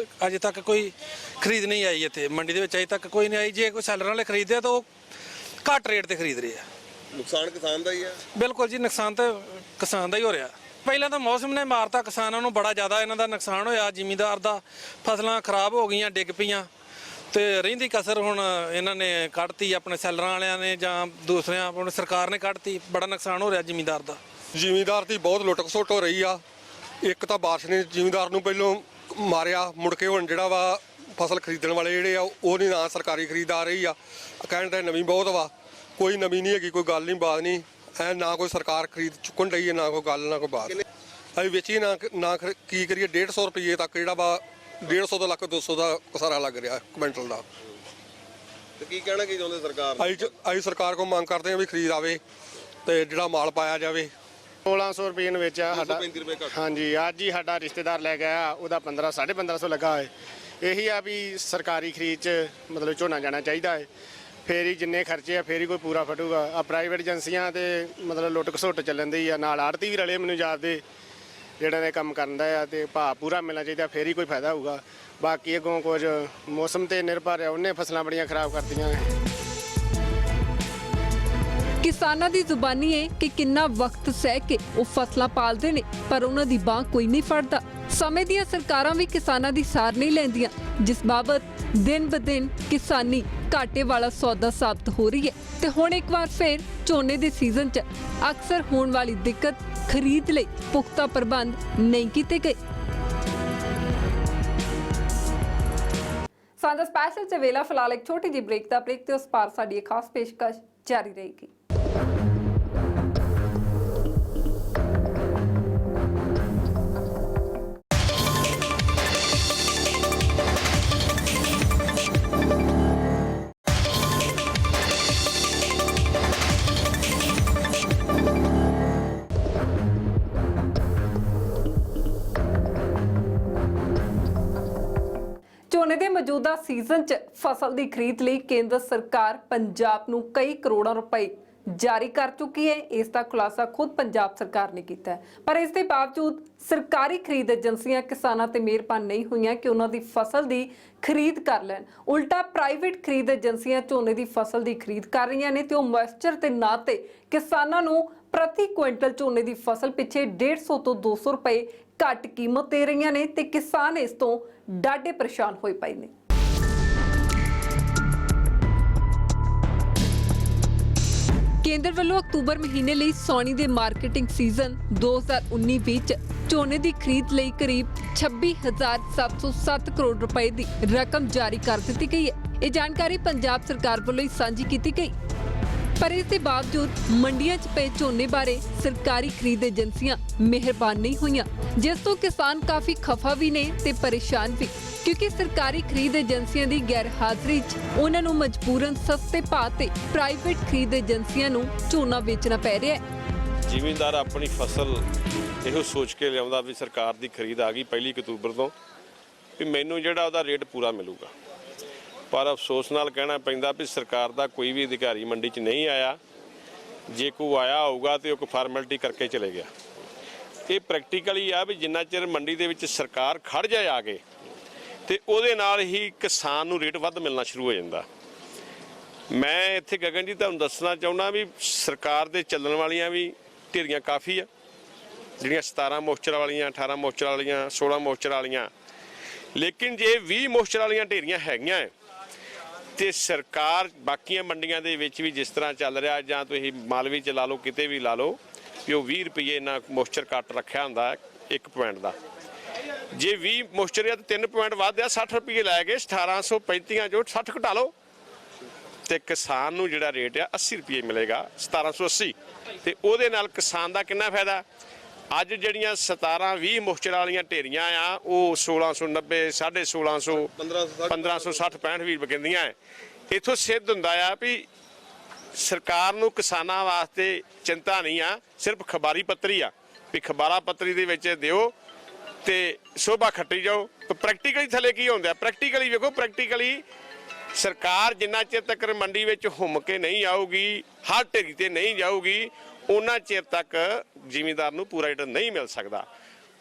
[SPEAKER 7] ਅਜੇ ਤੱਕ ਕੋਈ ਖਰੀਦ ਨਹੀਂ ਆਈ ਇੱਥੇ ਮੰਡੀ ਦੇ ਵਿੱਚ। ਅਜੇ ਤੱਕ ਕੋਈ ਨਹੀਂ ਆਈ। ਜੇ ਕੋਈ ਸੈਲਰਾਂ ਵਾਲੇ ਖਰੀਦਦੇ ਆ ਤਾਂ ਉਹ ਘੱਟ ਰੇਟ ਤੇ ਖਰੀਦ ਰਹੇ ਆ।
[SPEAKER 2] ਨੁਕਸਾਨ ਕਿਸਾਨ ਦਾ ਹੀ ਹੈ।
[SPEAKER 7] ਬਿਲਕੁਲ ਜੀ, ਨੁਕਸਾਨ ਤਾਂ ਕਿਸਾਨ ਦਾ ਹੀ ਹੋ ਰਿਹਾ। ਪਹਿਲਾਂ ਤਾਂ ਮੌਸਮ ਨੇ ਮਾਰਤਾ ਕਿਸਾਨਾਂ ਨੂੰ, ਬੜਾ ਜ਼ਿਆਦਾ ਇਹਨਾਂ ਦਾ ਨੁਕਸਾਨ ਹੋਇਆ। ਜ਼ਿਮੀਂਦਾਰ ਦਾ ਫਸਲਾਂ ਖਰਾਬ ਹੋ ਗਈਆਂ, ਡਿੱਗ ਪਈਆਂ, ਤੇ ਰਹਿੰਦੀ ਕਸਰ ਹੁਣ ਇਹਨਾਂ ਨੇ ਕੱਢਤੀ, ਆਪਣੇ ਸੈਲਰਾਂ ਵਾਲਿਆਂ ਨੇ ਜਾਂ ਦੂਸਰਿਆਂ ਆਪਣੇ ਸਰਕਾਰ ਨੇ ਕੱਢਤੀ। ਬੜਾ ਨੁਕਸਾਨ ਹੋ ਰਿਹਾ ਜ਼ਿਮੀਂਦਾਰ ਦਾ।
[SPEAKER 8] ਜ਼ਿਮੀਂਦਾਰ ਦੀ ਬਹੁਤ ਲੁੱਟ ਖਸੁੱਟ ਹੋ ਰਹੀ ਆ। ਇੱਕ ਤਾਂ ਬਾਰਿਸ਼ ਨੇ ਜ਼ਿਮੀਂਦਾਰ ਨੂੰ ਪਹਿਲੋਂ ਮਾਰਿਆ, ਮੁੜ ਕੇ ਹੁਣ ਜਿਹੜਾ ਵਾ ਫਸਲ ਖਰੀਦਣ ਵਾਲੇ ਜਿਹੜੇ ਆ ਉਹ ਨਹੀਂ, ਨਾ ਸਰਕਾਰੀ ਖਰੀਦ ਆ ਰਹੀ ਆ। ਕਹਿਣ ਦਾ ਨਵੀਂ ਬਹੁਤ ਵਾ, ਕੋਈ ਨਵੀਂ ਨਹੀਂ ਹੈਗੀ, ਕੋਈ ਗੱਲ ਨਹੀਂ ਬਾਤ ਨਹੀਂ ਐ, ਨਾ ਕੋਈ ਸਰਕਾਰ ਖਰੀਦ ਚੁੱਕਣ ਡਈ ਹੈ, ਨਾ ਕੋਈ ਗੱਲ ਨਾ ਕੋਈ ਬਾਤ। ਅਸੀਂ ਵੇਚੀ ਨਾ ਕੀ ਕਰੀਏ। 150 ਰੁਪਏ ਤੱਕ ਜਿਹੜਾ ਵਾ 150 ਤੋਂ ਲੱਖ 200 ਦਾ ਕਸਾਰਾ ਲੱਗ ਰਿਹਾ ਕੁਇੰਟਲ ਦਾ।
[SPEAKER 2] ਤੇ ਕੀ ਕਹਿਣਾ ਕੀ ਚਾਹੁੰਦੇ ਸਰਕਾਰ?
[SPEAKER 8] ਅਸੀਂ ਸਰਕਾਰ ਕੋਲ ਮੰਗ ਕਰਦੇ ਹਾਂ ਵੀ ਖਰੀਦ ਆਵੇ ਤੇ ਜਿਹੜਾ ਮਾਲ ਪਾਇਆ ਜਾਵੇ।
[SPEAKER 9] 1600 ਰੁਪਏ ਨੂੰ ਵੇਚਿਆ ਸਾਡਾ।
[SPEAKER 2] 35 ਰੁਪਏ ਘੱਟ।
[SPEAKER 9] ਹਾਂਜੀ, ਅੱਜ ਹੀ ਸਾਡਾ ਰਿਸ਼ਤੇਦਾਰ ਲੈ ਗਿਆ, ਉਹਦਾ 1500-1550 ਲੱਗਾ ਹੈ। ਇਹੀ ਆ ਵੀ ਸਰਕਾਰੀ ਖਰੀਦ 'ਚ ਮਤਲਬ ਝੋਨਾ ਜਾਣਾ ਚਾਹੀਦਾ ਹੈ, ਫੇਰ ਹੀ ਜਿੰਨੇ ਖਰਚੇ ਆ ਫੇਰ ਹੀ ਕੋਈ ਪੂਰਾ ਫਟੂਗਾ। ਆ ਪ੍ਰਾਈਵੇਟ ਏਜੰਸੀਆਂ ਤੇ ਮਤਲਬ ਲੁੱਟ ਘਸੁੱਟ ਚੱਲਣ ਦੀ ਆ, ਨਾਲ ਆੜਤੀ ਵੀ ਰਲੇ ਮੈਨੂੰ ਯਾਦ ਦੇ। ਜਿਹੜਾ ਨੇ ਕੰਮ ਕਰਦਾ ਆ ਤੇ ਭਾਅ ਪੂਰਾ ਮਿਲਣਾ ਚਾਹੀਦਾ, ਫੇਰ ਹੀ ਕੋਈ ਫਾਇਦਾ ਹੋਊਗਾ। ਬਾਕੀ ਅੱਗੋਂ ਕੁਝ ਮੌਸਮ ਤੇ ਨਿਰਭਰ ਆ, ਉਹਨੇ ਫਸਲਾਂ ਬੜੀਆਂ ਖਰਾਬ ਕਰਤੀਆਂ ਨੇ।
[SPEAKER 1] ਕਿਸਾਨਾਂ ਦੀ ਜ਼ੁਬਾਨੀ ਹੈ ਕਿ ਕਿੰਨਾ ਵਕਤ ਸਹਿ ਕੇ ਉਹ ਫਸਲਾਂ ਪਾਲਦੇ ਨੇ, ਪਰ ਉਹਨਾਂ ਦੀ ਬਾਂਹ ਕੋਈ ਨਹੀਂ ਫੜਦਾ। ਸਮੇਂ ਦੀਆਂ ਸਰਕਾਰਾਂ ਵੀ ਕਿਸਾਨਾਂ ਦੀ ਸਾਰ ਨਹੀਂ ਲੈਂਦੀਆਂ, ਜਿਸ ਬਾਬਤ ਦਿਨ ਬ ਦਿਨ ਕਿਸਾਨੀ ਘਾਟੇ ਵਾਲਾ ਸੌਦਾ ਸਾਬਤ ਹੋ ਰਹੀ ਹੈ। ਤੇ ਹੁਣ ਇੱਕ ਵਾਰ ਫਿਰ ਝੋਨੇ ਦੇ ਸੀਜ਼ਨ 'ਚ ਅਕਸਰ ਹੋਣ ਵਾਲੀ ਦਿੱਕਤ ਖਰੀਦ ਲਈ ਪੁਖਤਾ ਪ੍ਰਬੰਧ ਨਹੀਂ ਕੀਤੇ ਗਏ। ਸਾਡਾ ਸਪੈਸ਼ਲ 'ਚ ਵੇਲਾ ਫਿਲਹਾਲ ਇੱਕ ਛੋਟੀ ਜਿਹੀ ਬ੍ਰੇਕ ਦਾ, ਬ੍ਰੇਕ ਤੇ ਉਸ ਪਾਰ ਸਾਡੀ ਇੱਕ ਖਾਸ ਪੇਸ਼ਕਸ਼ ਜਾਰੀ ਰਹੇਗੀ। ਝੋਨੇ ਦੇ ਮੌਜੂਦਾ ਸੀਜ਼ਨ 'ਚ ਫਸਲ ਦੀ ਖਰੀਦ ਲਈ ਕੇਂਦਰ ਸਰਕਾਰ ਪੰਜਾਬ ਨੂੰ ਕਈ ਕਰੋੜਾਂ ਰੁਪਏ ਜਾਰੀ ਕਰ ਚੁੱਕੀ ਹੈ। ਇਸ ਦਾ ਖੁਲਾਸਾ ਖੁਦ ਪੰਜਾਬ ਸਰਕਾਰ ਨੇ ਕੀਤਾ ਹੈ, ਪਰ ਇਸ ਦੇ ਬਾਵਜੂਦ ਸਰਕਾਰੀ ਖਰੀਦ ਏਜੰਸੀਆਂ ਕਿਸਾਨਾਂ ਤੇ ਮਿਹਰਬਾਨ ਨਹੀਂ ਹੋਈਆਂ ਕਿ ਉਹਨਾਂ ਦੀ ਫਸਲ ਦੀ ਖਰੀਦ ਕਰ ਲੈਣ। ਉਲਟਾ ਪ੍ਰਾਈਵੇਟ ਖਰੀਦ ਏਜੰਸੀਆਂ ਝੋਨੇ ਦੀ ਫਸਲ ਦੀ ਖਰੀਦ ਕਰ ਰਹੀਆਂ ਨੇ ਤੇ ਉਹ ਮੋਇਸਚਰ ਦੇ ਨਾਂ ਤੇ ਕਿਸਾਨਾਂ ਨੂੰ ਪ੍ਰਤੀ ਕੁਇੰਟਲ ਝੋਨੇ ਦੀ ਫਸਲ ਪਿੱਛੇ 150 ਤੋਂ 200 ਰੁਪਏ ਘੱਟ ਕੀਮਤ ਦੇ ਰਹੀਆਂ ਨੇ ਤੇ ਕਿਸਾਨ ਇਸ ਤੋਂ ਡਾਢੇ ਪਰੇਸ਼ਾਨ ਹੋਏ ਪਏ ਨੇ। ਕੇਂਦਰ ਵੱਲੋਂ ਅਕਤੂਬਰ ਮਹੀਨੇ ਲਈ ਸੌਣੀ ਦੇ ਮਾਰਕੀਟਿੰਗ ਸੀਜ਼ਨ 2019-20 ਚ ਝੋਨੇ ਦੀ ਖਰੀਦ ਲਈ ਕਰੀਬ 26,707 ਕਰੋੜ ਰੁਪਏ ਦੀ ਰਕਮ ਜਾਰੀ ਕਰ ਦਿੱਤੀ ਗਈ ਹੈ। ਇਹ ਜਾਣਕਾਰੀ ਪੰਜਾਬ ਸਰਕਾਰ ਵੱਲੋਂ ਹੀ ਸਾਂਝੀ ਕੀਤੀ ਗਈ, ਪਰ ਇਸ ਦੇ ਬਾਵਜੂਦ ਮੰਡੀਆਂ 'ਚ ਪਏ ਝੋਨੇ ਬਾਰੇ ਸਰਕਾਰੀ ਖਰੀਦ ਏਜੰਸੀਆਂ ਮਿਹਰਬਾਨ ਨਹੀਂ ਹੋਈਆਂ, ਜਿਸ ਤੋਂ ਕਿਸਾਨ ਕਾਫੀ ਖਫਾ ਵੀ ਨੇ ਤੇ ਪਰੇਸ਼ਾਨ ਵੀ, ਕਿਉਂਕਿ ਸਰਕਾਰੀ ਖਰੀਦ ਏਜੰਸੀਆਂ ਦੀ ਗੈਰ ਹਾਜ਼ਰੀ 'ਚ ਉਹਨਾਂ ਨੂੰ ਮਜਬੂਰਨ ਸਸਤੇ ਭਾਅ ਤੇ ਪ੍ਰਾਈਵੇਟ ਖਰੀਦ ਏਜੰਸੀਆਂ ਨੂੰ ਝੋਨਾ ਵੇਚਣਾ ਪੈ ਰਿਹਾ ਹੈ।
[SPEAKER 10] ਜ਼ਿਮੀਂਦਾਰ ਆਪਣੀ ਫਸਲ ਇਹੋ ਸੋਚ ਕੇ ਲਿਆਉਂਦਾ ਵੀ ਸਰਕਾਰ ਦੀ ਖਰੀਦ ਆ ਗਈ 1 ਅਕਤੂਬਰ ਤੋਂ ਵੀ ਮੈਨੂੰ ਜਿਹੜਾ ਉਹਦਾ ਰੇਟ ਪੂਰਾ ਮਿਲੂਗਾ, ਪਰ ਅਫਸੋਸ ਨਾਲ ਕਹਿਣਾ ਪੈਂਦਾ ਵੀ ਸਰਕਾਰ ਦਾ ਕੋਈ ਵੀ ਅਧਿਕਾਰੀ ਮੰਡੀ 'ਚ ਨਹੀਂ ਆਇਆ। ਜੇ ਕੋਈ ਆਇਆ ਹੋਊਗਾ ਤੇ ਉਹ ਕੋਈ ਫਾਰਮੈਲਿਟੀ ਕਰਕੇ ਚਲੇ ਗਿਆ। ਇਹ ਪ੍ਰੈਕਟੀਕਲੀ ਆ ਵੀ ਜਿੰਨਾ ਚਿਰ ਮੰਡੀ ਦੇ ਵਿੱਚ ਸਰਕਾਰ ਖੜ ਜਾਏ ਆ ਕੇ ਤੇ ਉਹਦੇ ਨਾਲ ਹੀ ਕਿਸਾਨ ਨੂੰ ਰੇਟ ਵੱਧ ਮਿਲਣਾ ਸ਼ੁਰੂ ਹੋ ਜਾਂਦਾ। ਮੈਂ ਇੱਥੇ ਗਗਨ ਜੀ ਤੁਹਾਨੂੰ ਦੱਸਣਾ ਚਾਹੁੰਦਾ ਵੀ ਸਰਕਾਰ ਦੇ ਚੱਲਣ ਵਾਲੀਆਂ ਵੀ ਢੇਰੀਆਂ ਕਾਫੀ ਆ, ਜਿਹੜੀਆਂ 17 ਮੋਇਸਚਰ ਵਾਲੀਆਂ, 18 ਮੋਇਸਚਰ ਵਾਲੀਆਂ, 16 ਮੋਇਸਚਰ ਵਾਲੀਆਂ, ਲੇਕਿਨ ਜੇ 20 ਮੋਇਸਚਰ ਵਾਲੀਆਂ ਢੇਰੀਆਂ ਹੈਗੀਆਂ ਤੇ ਸਰਕਾਰ ਬਾਕੀਆਂ ਮੰਡੀਆਂ ਦੇ ਵਿੱਚ ਵੀ ਜਿਸ ਤਰ੍ਹਾਂ ਚੱਲ ਰਿਹਾ, ਜਾਂ ਤੁਸੀਂ ਮਾਲਵੇ 'ਚ ਲਾ ਲਓ, ਕਿਤੇ ਵੀ ਲਾ ਲਓ, ਵੀ ਉਹ 20 ਰੁਪਏ ਇਹਨਾਂ ਮੋਇਸਚਰ ਕੱਟ ਰੱਖਿਆ ਹੁੰਦਾ 1 ਪੁਆਇੰਟ ਦਾ। ਜੇ 20 ਮੋਇਸਚਰ ਆ ਤਾਂ 3 ਪੁਆਇੰਟ ਵੱਧ ਆ, 60 ਰੁਪਏ ਲੈ ਕੇ 1835 ਚੋਂ 60 ਘਟਾ ਲਓ ਤੇ ਕਿਸਾਨ ਨੂੰ ਜਿਹੜਾ ਰੇਟ ਆ 80 ਰੁਪਏ ਮਿਲੇਗਾ, 1780। ਤੇ ਉਹਦੇ ਨਾਲ ਕਿਸਾਨ ਦਾ ਕਿੰਨਾ ਫਾਇਦਾ? ਅੱਜ ਜਿਹੜੀਆਂ 17-20 ਮੋਇਸਚਰ ਵਾਲੀਆਂ ਢੇਰੀਆਂ ਆ ਉਹ 1690, 1650, 1560, 65 ਵੀ ਵਿਕਦੀਆਂ। ਇੱਥੋਂ ਸਿੱਧ ਹੁੰਦਾ ਆ ਵੀ ਸਰਕਾਰ ਨੂੰ ਕਿਸਾਨਾਂ ਵਾਸਤੇ ਚਿੰਤਾ ਨਹੀਂ ਆ, ਸਿਰਫ ਖਬਾਰੀ ਪੱਤਰੀ ਆ ਵੀ ਖਬਾਰਾ ਪੱਤਰੀ ਦੇ ਵਿੱਚ ਦਿਓ ਤੇ ਸ਼ੋਭਾ ਖੱਟੀ ਜਾਓ। ਪ੍ਰੈਕਟੀਕਲੀ ਥੱਲੇ ਕੀ ਹੁੰਦਾ? ਪ੍ਰੈਕਟੀਕਲੀ ਵੇਖੋ, ਪ੍ਰੈਕਟੀਕਲੀ ਸਰਕਾਰ ਜਿੰਨਾ ਚਿਰ ਤੱਕ ਮੰਡੀ ਵਿੱਚ ਘੁੰਮ ਕੇ ਨਹੀਂ ਆਊਗੀ, ਹਰ ਢੇਰੀ ਤੇ ਨਹੀਂ ਜਾਊਗੀ, ਉਹਨਾਂ ਚਿਰ ਤੱਕ ਜ਼ਿਮੀਂਦਾਰ ਨੂੰ ਪੂਰਾ ਰੇਟ ਨਹੀਂ ਮਿਲ ਸਕਦਾ।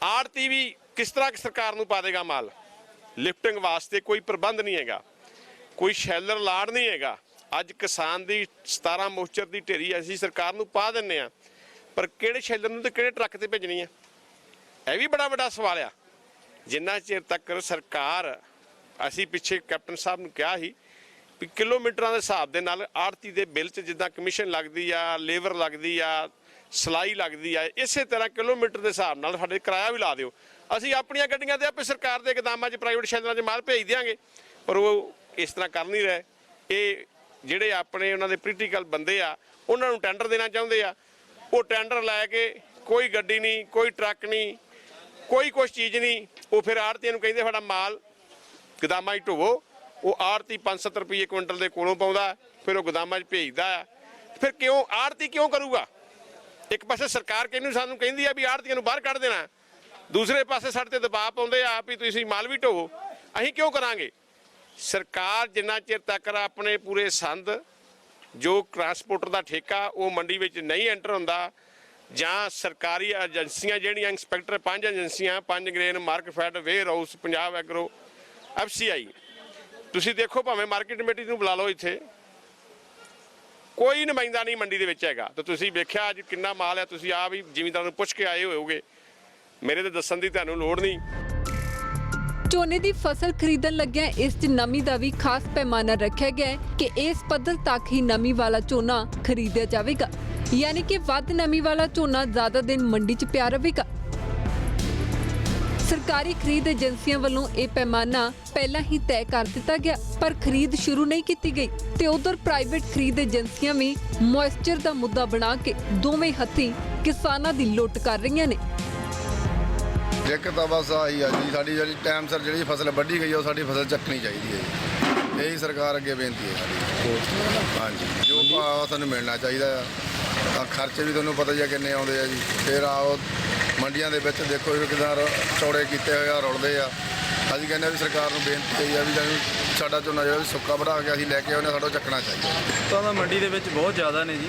[SPEAKER 10] ਆੜਤੀ ਵੀ ਕਿਸ ਤਰ੍ਹਾਂ ਸਰਕਾਰ ਨੂੰ ਪਾ ਦੇਗਾ ਮਾਲ? ਲਿਫਟਿੰਗ ਵਾਸਤੇ ਕੋਈ ਪ੍ਰਬੰਧ ਨਹੀਂ ਹੈਗਾ, ਕੋਈ ਸ਼ੈਲਰ ਲਾੜ ਨਹੀਂ ਹੈਗਾ। ਅੱਜ ਕਿਸਾਨ ਦੀ 17 ਮੋਇਸਚਰ ਦੀ ਢੇਰੀ ਅਸੀਂ ਸਰਕਾਰ ਨੂੰ ਪਾ ਦਿੰਨੇ ਆ, ਪਰ ਕਿਹੜੇ ਸ਼ੈਲਰ ਨੂੰ ਤੇ ਕਿਹੜੇ ਟਰੱਕ ਤੇ ਭੇਜਣੀ ਆ? ਇਹ ਵੀ ਬੜਾ ਵੱਡਾ ਸਵਾਲ ਆ। ਜਿੰਨਾ ਚਿਰ ਤੱਕ ਸਰਕਾਰ, ਅਸੀਂ ਪਿੱਛੇ ਕੈਪਟਨ ਸਾਹਿਬ ਨੂੰ ਕਿਹਾ ਸੀ ਵੀ ਕਿਲੋਮੀਟਰਾਂ ਦੇ ਹਿਸਾਬ ਦੇ ਨਾਲ ਆੜਤੀ ਦੇ ਬਿੱਲ 'ਚ ਜਿੱਦਾਂ ਕਮਿਸ਼ਨ ਲੱਗਦੀ ਆ, ਲੇਬਰ ਲੱਗਦੀ ਆ, ਸਲਾਈ ਲੱਗਦੀ ਆ, ਇਸੇ ਤਰ੍ਹਾਂ ਕਿਲੋਮੀਟਰ ਦੇ ਹਿਸਾਬ ਨਾਲ ਸਾਡੇ ਕਿਰਾਇਆ ਵੀ ਲਾ ਦਿਓ। ਅਸੀਂ ਆਪਣੀਆਂ ਗੱਡੀਆਂ ਤੇ ਆਪੇ ਸਰਕਾਰ ਦੇ ਗੋਦਾਮਾਂ 'ਚ, ਪ੍ਰਾਈਵੇਟ ਸ਼ੈਲਰਾਂ 'ਚ ਮਾਲ ਭੇਜ ਦਿਆਂਗੇ, ਪਰ ਉਹ ਇਸ ਤਰ੍ਹਾਂ ਕਰ ਨਹੀਂ ਰਹੇ। ਇਹ ਜਿਹੜੇ ਆਪਣੇ ਉਹਨਾਂ ਦੇ ਪੋਲੀਟੀਕਲ ਬੰਦੇ ਆ, ਉਹਨਾਂ ਨੂੰ ਟੈਂਡਰ ਦੇਣਾ ਚਾਹੁੰਦੇ ਆ। ਉਹ ਟੈਂਡਰ ਲੈ ਕੇ ਕੋਈ ਗੱਡੀ ਨਹੀਂ, ਕੋਈ ਟਰੱਕ ਨਹੀਂ, ਕੋਈ ਕੁਛ ਚੀਜ਼ ਨਹੀਂ, ਉਹ ਫਿਰ ਆੜਤੀਆਂ ਨੂੰ ਕਹਿੰਦੇ ਸਾਡਾ ਮਾਲ ਗੋਦਾਮਾਂ 'ਚ ਢੋਵੋ। ਉਹ ਆੜਤੀ 5-7 ਰੁਪਏ ਕੁਇੰਟਲ ਦੇ ਕੋਲੋਂ ਪਾਉਂਦਾ, ਫਿਰ ਉਹ ਗੋਦਾਮਾਂ 'ਚ ਭੇਜਦਾ ਆ। ਫਿਰ ਕਿਉਂ ਆੜਤੀ ਕਿਉਂ ਕਰੂਗਾ? ਇੱਕ ਪਾਸੇ ਸਰਕਾਰ ਸਾਨੂੰ ਕਹਿੰਦੀ ਆ ਵੀ ਆੜਤੀਆਂ ਨੂੰ ਬਾਹਰ ਕੱਢ ਦੇਣਾ, ਦੂਸਰੇ ਪਾਸੇ ਸਾਡੇ ਤੇ ਦਬਾਅ ਪਾਉਂਦੇ ਆ ਵੀ ਤੁਸੀਂ ਮਾਲ ਵੀ ਢੋਵੋ। ਅਸੀਂ ਕਿਉਂ ਕਰਾਂਗੇ? ਸਰਕਾਰ ਜਿੰਨਾ ਚਿਰ ਤੱਕ ਆਪਣੇ ਪੂਰੇ ਸੰਦ ਜੋ ਟਰਾਂਸਪੋਰਟਰ ਦਾ ਠੇਕਾ ਉਹ ਮੰਡੀ ਵਿੱਚ ਨਹੀਂ ਐਂਟਰ ਹੁੰਦਾ, ਜਾਂ ਸਰਕਾਰੀ ਏਜੰਸੀਆਂ ਜਿਹੜੀਆਂ ਇੰਸਪੈਕਟਰ 5 ਏਜੰਸੀਆਂ, 5 grain, Markfed, warehouse, Punjab agro, FCI, ਤੁਸੀਂ ਦੇਖੋ ਭਾਵੇਂ ਮਾਰਕੀਟ ਕਮੇਟੀ ਨੂੰ ਬੁਲਾ ਲਓ, ਇੱਥੇ ਕੋਈ ਨੁਮਾਇੰਦਾ ਨਹੀਂ ਮੰਡੀ ਦੇ ਵਿੱਚ ਹੈਗਾ। ਤਾਂ ਤੁਸੀਂ ਵੇਖਿਆ ਅੱਜ ਕਿੰਨਾ ਮਾਲ ਹੈ, ਤੁਸੀਂ ਆਪ ਹੀ ਜ਼ਿਮੀਂਦਾਰਾਂ ਨੂੰ ਪੁੱਛ ਕੇ ਆਏ ਹੋਵੋਗੇ, ਮੇਰੇ ਤੇ ਦੱਸਣ ਦੀ ਤੁਹਾਨੂੰ ਲੋੜ ਨਹੀਂ।
[SPEAKER 1] ਝੋਨੇ ਦੀ ਫਸਲ ਖਰੀਦਣ ਲੱਗਿਆਂ ਇਸ 'ਚ ਨਮੀ ਦਾ ਵੀ ਖਾਸ ਪੈਮਾਨਾ ਰੱਖਿਆ ਗਿਆ ਹੈ ਕਿ ਇਸ ਪੱਧਰ ਤੱਕ ਹੀ ਨਮੀ ਵਾਲਾ ਝੋਨਾ ਖਰੀਦਿਆ ਜਾਵੇਗਾ, ਯਾਨੀ ਕਿ ਵੱਧ ਨਮੀ ਵਾਲਾ ਝੋਨਾ ਜ਼ਿਆਦਾ ਦਿਨ ਮੰਡੀ 'ਚ ਪਿਆ ਰਹੇਗਾ। ਸਰਕਾਰੀ ਖਰੀਦ ਏਜੰਸੀਆਂ ਵੱਲੋਂ ਇਹ ਪੈਮਾਨਾ ਪਹਿਲਾਂ ਹੀ ਤੈਅ ਕਰ ਦਿੱਤਾ ਗਿਆ, ਪਰ ਖਰੀਦ ਸ਼ੁਰੂ ਨਹੀਂ ਕੀਤੀ ਗਈ ਤੇ ਉਧਰ ਪ੍ਰਾਈਵੇਟ ਖਰੀਦ ਏਜੰਸੀਆਂ ਵੀ ਮੋਇਸਚਰ ਦਾ ਮੁੱਦਾ ਬਣਾ ਕੇ ਦੋਵੇਂ ਹੱਥੀਂ ਕਿਸਾਨਾਂ ਦੀ ਲੁੱਟ ਕਰ ਰਹੀਆਂ ਨੇ।
[SPEAKER 11] ਇੱਕ ਤਾਂ ਬਸ ਆਹੀ ਆ ਜੀ, ਸਾਡੀ ਜਿਹੜੀ ਟਾਈਮ ਸਿਰ ਜਿਹੜੀ ਫਸਲ ਵੱਢੀ ਗਈ ਉਹ ਸਾਡੀ ਫਸਲ ਚੱਕਣੀ ਚਾਹੀਦੀ ਹੈ ਜੀ। ਇਹੀ ਸਰਕਾਰ ਅੱਗੇ ਬੇਨਤੀ ਹੈ ਸਾਡੀ। ਹਾਂਜੀ, ਜੋ ਭਾਅ ਸਾਨੂੰ ਮਿਲਣਾ ਚਾਹੀਦਾ ਆ। ਖਰਚੇ ਵੀ ਤੁਹਾਨੂੰ ਪਤਾ ਹੀ ਆ ਕਿੰਨੇ ਆਉਂਦੇ ਆ ਜੀ। ਫਿਰ ਆਓ ਮੰਡੀਆਂ ਦੇ ਵਿੱਚ ਦੇਖੋ ਕਿਦਾਂ ਚੌੜੇ ਕੀਤੇ ਹੋਏ ਆ, ਰੁਲਦੇ ਆ। ਅਸੀਂ ਕਹਿੰਦੇ ਵੀ ਸਰਕਾਰ ਨੂੰ ਬੇਨਤੀ ਹੈ ਵੀ ਸਾਡਾ ਝੋਨਾ ਜਿਹੜਾ ਵੀ ਸੁੱਕਾ ਬਣਾ ਕੇ ਅਸੀਂ ਲੈ ਕੇ ਆਉਂਦੇ, ਸਾਡਾ ਚੱਕਣਾ ਚਾਹੀਦਾ।
[SPEAKER 12] ਤਾਂ ਮੰਡੀ ਦੇ ਵਿੱਚ ਬਹੁਤ ਜ਼ਿਆਦਾ ਨੇ ਜੀ,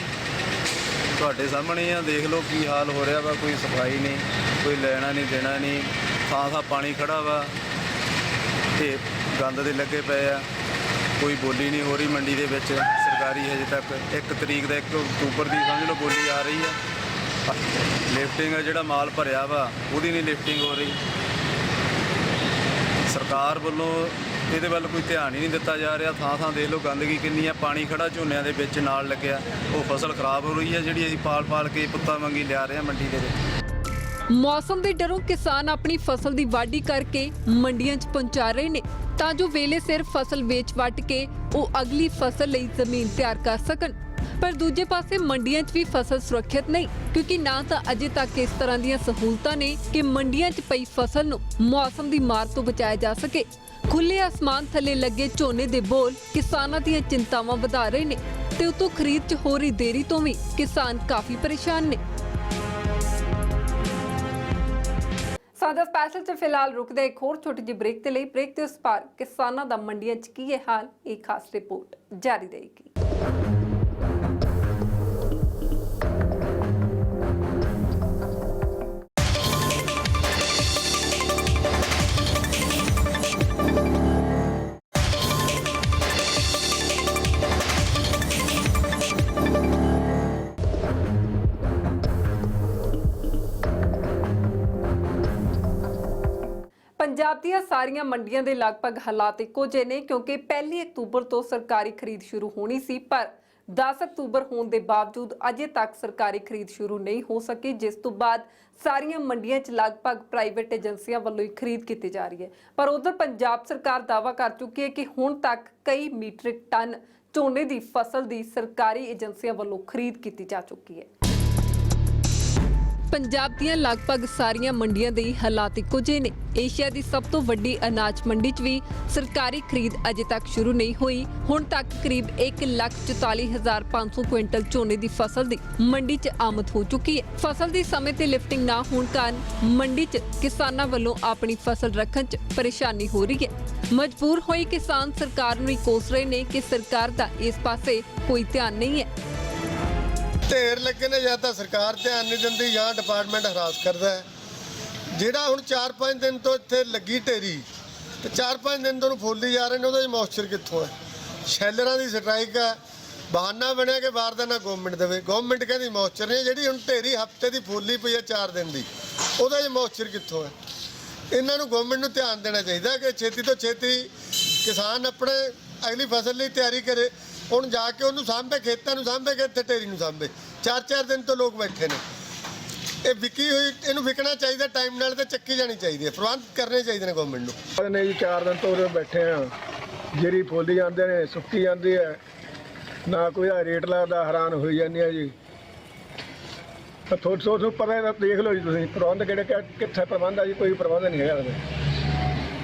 [SPEAKER 12] ਤੁਹਾਡੇ ਸਾਹਮਣੇ ਆ, ਦੇਖ ਲਓ ਕੀ ਹਾਲ ਹੋ ਰਿਹਾ ਵਾ। ਕੋਈ ਸਫਾਈ ਨਹੀਂ, ਕੋਈ ਲੈਣਾ ਨਹੀਂ ਦੇਣਾ ਨਹੀਂ, ਥਾਂ ਪਾਣੀ ਖੜਾ ਵਾ ਤੇ ਗੰਦ ਦੇ ਲੱਗੇ ਪਏ ਆ। ਕੋਈ ਬੋਲੀ ਨਹੀਂ ਹੋ ਰਹੀ ਮੰਡੀ ਦੇ ਵਿੱਚ ਸਰਕਾਰੀ ਹਜੇ ਤੱਕ। 1 ਤਰੀਕ ਦਾ 1 ਅਕਤੂਬਰ ਦੀ ਸਮਝ ਲਓ ਬੋਲੀ ਆ ਰਹੀ ਆ। ਲਿਫਟਿੰਗ ਜਿਹੜਾ ਮਾਲ ਭਰਿਆ ਵਾ ਉਹਦੀ ਨਹੀਂ ਲਿਫਟਿੰਗ ਹੋ ਰਹੀ। ਸਰਕਾਰ ਵੱਲੋਂ ਇਹਦੇ ਵੱਲ ਕੋਈ ਧਿਆਨ ਹੀ ਨਹੀਂ ਦਿੱਤਾ ਜਾ ਰਿਹਾ। ਥਾਂ ਦੇਖ ਲਓ ਗੰਦਗੀ ਕਿੰਨੀ ਆ, ਪਾਣੀ ਖੜਾ ਝੋਨਿਆਂ ਦੇ ਵਿੱਚ ਨਾਲ ਲੱਗਿਆ। ਉਹ ਫਸਲ ਖਰਾਬ ਹੋ ਰਹੀ ਹੈ ਜਿਹੜੀ ਅਸੀਂ ਪਾਲ ਕੇ ਪੁੱਤਾਂ ਵਾਂਗੀ ਲਿਆ ਰਹੇ ਹਾਂ ਮੰਡੀ ਦੇ ਵਿੱਚ।
[SPEAKER 1] ਮੌਸਮ ਦੇ ਡਰੋਂ ਕਿਸਾਨ ਆਪਣੀ ਫਸਲ ਦੀ ਵਾਢੀ ਕਰਕੇ ਮੰਡੀਆਂ 'ਚ ਪਹੁੰਚਾ ਰਹੇ ਨੇ ਤਾਂ ਜੋ ਵੇਲੇ ਸਿਰ ਫਸਲ ਵੇਚ ਵੱਟ ਕੇ ਉਹ ਅਗਲੀ ਫਸਲ ਲਈ ਜ਼ਮੀਨ ਤਿਆਰ ਕਰ ਸਕਣ। ਪਰ ਦੂਜੇ ਪਾਸੇ ਮੰਡੀਆਂ 'ਚ ਵੀ ਫਸਲ ਸੁਰੱਖਿਅਤ ਨਹੀਂ, ਕਿਉਂਕਿ ਨਾ ਤਾਂ ਅਜੇ ਤੱਕ ਇਸ ਤਰ੍ਹਾਂ ਦੀਆਂ ਸਹੂਲਤਾਂ ਨੇ ਕਿ ਮੰਡੀਆਂ 'ਚ ਪਈ ਫਸਲ ਨੂੰ ਮੌਸਮ ਦੀ ਮਾਰ ਤੋਂ ਬਚਾਇਆ ਜਾ ਸਕੇ। ਖੁੱਲੇ ਅਸਮਾਨ ਥੱਲੇ ਲੱਗੇ ਝੋਨੇ ਦੇ ਬੋਲ ਕਿਸਾਨਾਂ ਦੀਆਂ ਚਿੰਤਾਵਾਂ ਵਧਾ ਰਹੇ ਨੇ ਤੇ ਉਤੋਂ ਖਰੀਦ 'ਚ ਹੋ ਰਹੀ ਦੇਰੀ ਤੋਂ ਵੀ ਕਿਸਾਨ ਕਾਫੀ ਪਰੇਸ਼ਾਨ ਨੇ। ਸਾਡਾ ਸਪੈਸ਼ਲ 'ਚ ਫਿਲਹਾਲ ਰੁਕਦੇ ਇੱਕ ਹੋਰ ਛੋਟੀ ਜਿਹੀ ਬ੍ਰੇਕ ਦੇ ਲਈ। ਬ੍ਰੇਕ ਦੇ ਉਸ ਪਾਰ ਕਿਸਾਨਾਂ ਦਾ ਮੰਡੀਆਂ 'ਚ ਕੀ ਹੈ ਹਾਲ, ਇਹ ਖਾਸ ਰਿਪੋਰਟ ਜਾਰੀ ਰਹੇਗੀ। ਪੰਜਾਬ ਦੀਆਂ ਸਾਰੀਆਂ ਮੰਡੀਆਂ ਦੇ ਲਗਭਗ ਹਾਲਾਤ ਇੱਕੋ ਜਿਹੇ ਨੇ, ਕਿਉਂਕਿ 1 ਅਕਤੂਬਰ ਤੋਂ ਸਰਕਾਰੀ ਖਰੀਦ ਸ਼ੁਰੂ ਹੋਣੀ ਸੀ, ਪਰ 10 ਅਕਤੂਬਰ ਹੋਣ ਦੇ ਬਾਵਜੂਦ ਅਜੇ ਤੱਕ ਸਰਕਾਰੀ ਖਰੀਦ ਸ਼ੁਰੂ ਨਹੀਂ ਹੋ ਸਕੀ, ਜਿਸ ਤੋਂ ਬਾਅਦ ਸਾਰੀਆਂ ਮੰਡੀਆਂ 'ਚ ਲਗਭਗ ਪ੍ਰਾਈਵੇਟ ਏਜੰਸੀਆਂ ਵੱਲੋਂ ਹੀ ਖਰੀਦ ਕੀਤੀ ਜਾ ਰਹੀ ਹੈ। ਪਰ ਉਧਰ ਪੰਜਾਬ ਸਰਕਾਰ ਦਾਅਵਾ ਕਰ ਚੁੱਕੀ ਹੈ ਕਿ ਹੁਣ ਤੱਕ ਕਈ ਮੀਟ੍ਰਿਕ ਟਨ ਝੋਨੇ ਦੀ ਫਸਲ ਦੀ ਸਰਕਾਰੀ ਏਜੰਸੀਆਂ ਵੱਲੋਂ ਖਰੀਦ ਕੀਤੀ ਜਾ ਚੁੱਕੀ ਹੈ। ਪੰਜਾਬ ਦੀਆਂ ਲਗਭਗ ਸਾਰੀਆਂ ਮੰਡੀਆਂ ਦੇ ਹਾਲਾਤ ਇੱਕੋ ਜਿਹੇ ਨੇ। ਏਸ਼ੀਆ ਦੀ ਸਭ ਤੋਂ ਵੱਡੀ ਅਨਾਜ ਮੰਡੀ 'ਚ ਵੀ ਸਰਕਾਰੀ ਖਰੀਦ ਅਜੇ ਤੱਕ ਸ਼ੁਰੂ ਨਹੀਂ ਹੋਈ। ਹੁਣ ਤੱਕ ਕਰੀਬ 1,44,500 ਕੁਇੰਟਲ ਝੋਨੇ ਦੀ ਫਸਲ ਦੀ ਮੰਡੀ 'ਚ ਆਮਦ ਹੋ ਚੁੱਕੀ ਹੈ। ਫਸਲ ਦੀ ਸਮੇਂ ਤੇ ਲਿਫਟਿੰਗ ਨਾ ਹੋਣ ਕਾਰਨ ਮੰਡੀ 'ਚ ਕਿਸਾਨਾਂ ਵੱਲੋਂ ਆਪਣੀ ਫਸਲ ਰੱਖਣ 'ਚ ਪਰੇਸ਼ਾਨੀ ਹੋ ਰਹੀ ਹੈ। ਮਜਬੂਰ ਹੋਏ ਕਿਸਾਨ ਸਰਕਾਰ ਨੂੰ ਹੀ ਕੋਸ ਰਹੇ ਨੇ ਕਿ ਸਰਕਾਰ ਦਾ ਇਸ ਪਾਸੇ ਕੋਈ ਧਿਆਨ ਨਹੀਂ ਹੈ।
[SPEAKER 13] ਢੇਰ ਲੱਗੇ ਨੇ, ਜਾਂ ਤਾਂ ਸਰਕਾਰ ਧਿਆਨ ਨਹੀਂ ਦਿੰਦੀ ਜਾਂ ਡਿਪਾਰਟਮੈਂਟ ਹਰਾਸ ਕਰਦਾ ਹੈ। ਜਿਹੜਾ ਹੁਣ 4-5 ਦਿਨ ਤੋਂ ਇੱਥੇ ਲੱਗੀ ਢੇਰੀ ਤੇ 4-5 ਦਿਨ ਤੋਂ ਫੋਲੀ ਜਾ ਰਹੇ ਨੇ, ਉਹਦਾ ਮੌਇਸਚਰ ਕਿੱਥੋਂ ਹੈ? ਸ਼ੈਲਰਾਂ ਦੀ ਸਟ੍ਰਾਈਕ ਹੈ, ਬਹਾਨਾ ਬਣਿਆ ਕਿ ਬਾਰਦਾਨਾ ਗਵਰਨਮੈਂਟ ਦੇਵੇ। ਗਵਰਨਮੈਂਟ ਕਹਿੰਦੀ ਮੌਇਸਚਰ ਨਹੀਂ। ਜਿਹੜੀ ਹੁਣ ਢੇਰੀ ਹਫ਼ਤੇ ਦੀ ਫੋਲੀ ਪਈ ਹੈ 4 ਦਿਨ ਦੀ, ਉਹਦਾ ਮੌਇਸਚਰ ਕਿੱਥੋਂ ਹੈ? ਇਹਨਾਂ ਨੂੰ ਗਵਰਨਮੈਂਟ ਨੂੰ ਧਿਆਨ ਦੇਣਾ ਚਾਹੀਦਾ ਕਿ ਛੇਤੀ ਤੋਂ ਛੇਤੀ ਕਿਸਾਨ ਆਪਣੇ ਅਗਲੀ ਫਸਲ ਲਈ ਤਿਆਰੀ ਕਰੇ। ਹੁਣ ਜਾ ਕੇ ਉਹਨੂੰ ਸਾਂਭੇ, ਖੇਤਾਂ ਨੂੰ ਸਾਂਭੇ ਕਿ ਇੱਥੇ ਢੇਰੀ ਨੂੰ ਸਾਂਭੇ। 4-4 ਦਿਨ ਤੋਂ ਲੋਕ ਬੈਠੇ ਨੇ। ਇਹ ਵਿਕੀ ਹੋਈ, ਇਹਨੂੰ ਵਿਕਣਾ ਚਾਹੀਦਾ ਟਾਈਮ ਨਾਲ ਤੇ ਚੱਕੀ ਜਾਣੀ ਚਾਹੀਦੀ ਹੈ। ਪ੍ਰਬੰਧ ਕਰਨੇ ਚਾਹੀਦੇ ਨੇ ਗਵਰਨਮੈਂਟ ਨੂੰ।
[SPEAKER 14] ਨਹੀਂ ਜੀ 4 ਦਿਨ ਤੋਂ ਉਰੇ ਬੈਠੇ ਆ, ਜਿਹੜੀ ਫੋਲੀ ਜਾਂਦੇ ਨੇ ਸੁੱਕੀ ਜਾਂਦੀ ਹੈ, ਨਾ ਕੋਈ ਰੇਟ ਲੱਗਦਾ, ਹੈਰਾਨ ਹੋਈ ਜਾਂਦੇ ਆ ਜੀ। ਤੁਹਾਨੂੰ ਪਤਾ ਦੇਖ ਲਓ ਜੀ ਤੁਸੀਂ ਪ੍ਰਬੰਧ ਕਿੱਥੇ ਪ੍ਰਬੰਧ ਆ ਜੀ? ਕੋਈ ਪ੍ਰਬੰਧ ਨਹੀਂ ਹੈਗਾ।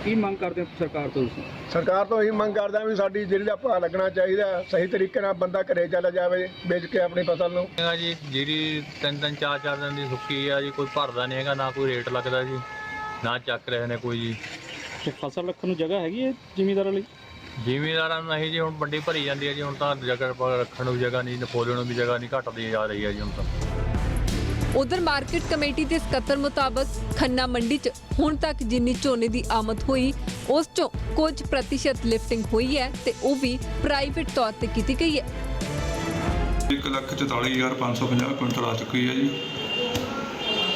[SPEAKER 15] ਕੀ ਮੰਗ ਕਰਦੇ ਹੋ ਸਰਕਾਰ ਤੋਂ ਤੁਸੀਂ?
[SPEAKER 14] ਸਰਕਾਰ ਤੋਂ ਇਹੀ ਮੰਗ ਕਰਦਾ ਵੀ ਸਾਡੀ ਜਿਹੜੀ ਦਾ ਭਾਅ ਲੱਗਣਾ ਚਾਹੀਦਾ, ਸਹੀ ਤਰੀਕੇ ਨਾਲ ਬੰਦਾ ਘਰੇ ਚਲਾ ਜਾਵੇ ਵੇਚ ਕੇ ਆਪਣੀ ਫਸਲ ਨੂੰ।
[SPEAKER 12] ਜੀ ਜਿਹੜੀ 3-3 4-4 ਦਿਨ ਦੀ ਸੁੱਕੀ ਆ ਜੀ, ਕੋਈ ਭਰਦਾ ਨਹੀਂ ਹੈਗਾ, ਨਾ ਕੋਈ ਰੇਟ ਲੱਗਦਾ ਜੀ, ਨਾ ਚੱਕ ਰਹੇ ਨੇ ਕੋਈ ਜੀ।
[SPEAKER 15] ਤੇ ਫਸਲ ਰੱਖਣ ਨੂੰ ਜਗ੍ਹਾ ਹੈਗੀ ਹੈ ਜ਼ਿਮੀਂਦਾਰਾਂ ਲਈ?
[SPEAKER 12] ਜ਼ਿਮੀਂਦਾਰਾਂ ਨੂੰ ਨਹੀਂ ਜੀ, ਹੁਣ ਮੰਡੀ ਭਰੀ ਜਾਂਦੀ ਹੈ ਜੀ। ਹੁਣ ਤਾਂ ਜਗ੍ਹਾ ਰੱਖਣ ਨੂੰ ਜਗ੍ਹਾ ਨਹੀਂ, ਨਫੋਲੇ ਨੂੰ ਵੀ ਜਗ੍ਹਾ ਨਹੀਂ, ਘਟਦੀ ਜਾ ਰਹੀ ਹੈ ਜੀ ਹੁਣ ਤਾਂ।
[SPEAKER 1] ਉਧਰ ਮਾਰਕੀਟ ਕਮੇਟੀ ਦੇ ਸਕੱਤਰ ਮੁਤਾਬਕ ਖੰਨਾ ਮੰਡੀ 'ਚ ਹੁਣ ਤੱਕ ਜਿੰਨੀ ਝੋਨੇ ਦੀ ਆਮਦ ਹੋਈ ਉਸ 'ਚੋਂ ਕੁਝ ਪ੍ਰਤੀਸ਼ਤ ਲਿਫਟਿੰਗ ਹੋਈ ਹੈ ਤੇ ਉਹ ਵੀ ਪ੍ਰਾਈਵੇਟ ਤੌਰ ਤੇ ਕੀਤੀ ਗਈ ਹੈ।
[SPEAKER 16] 1,44,550 ਕੁਇੰਟਲ ਆ ਚੁੱਕੀ ਹੈ ਜੀ।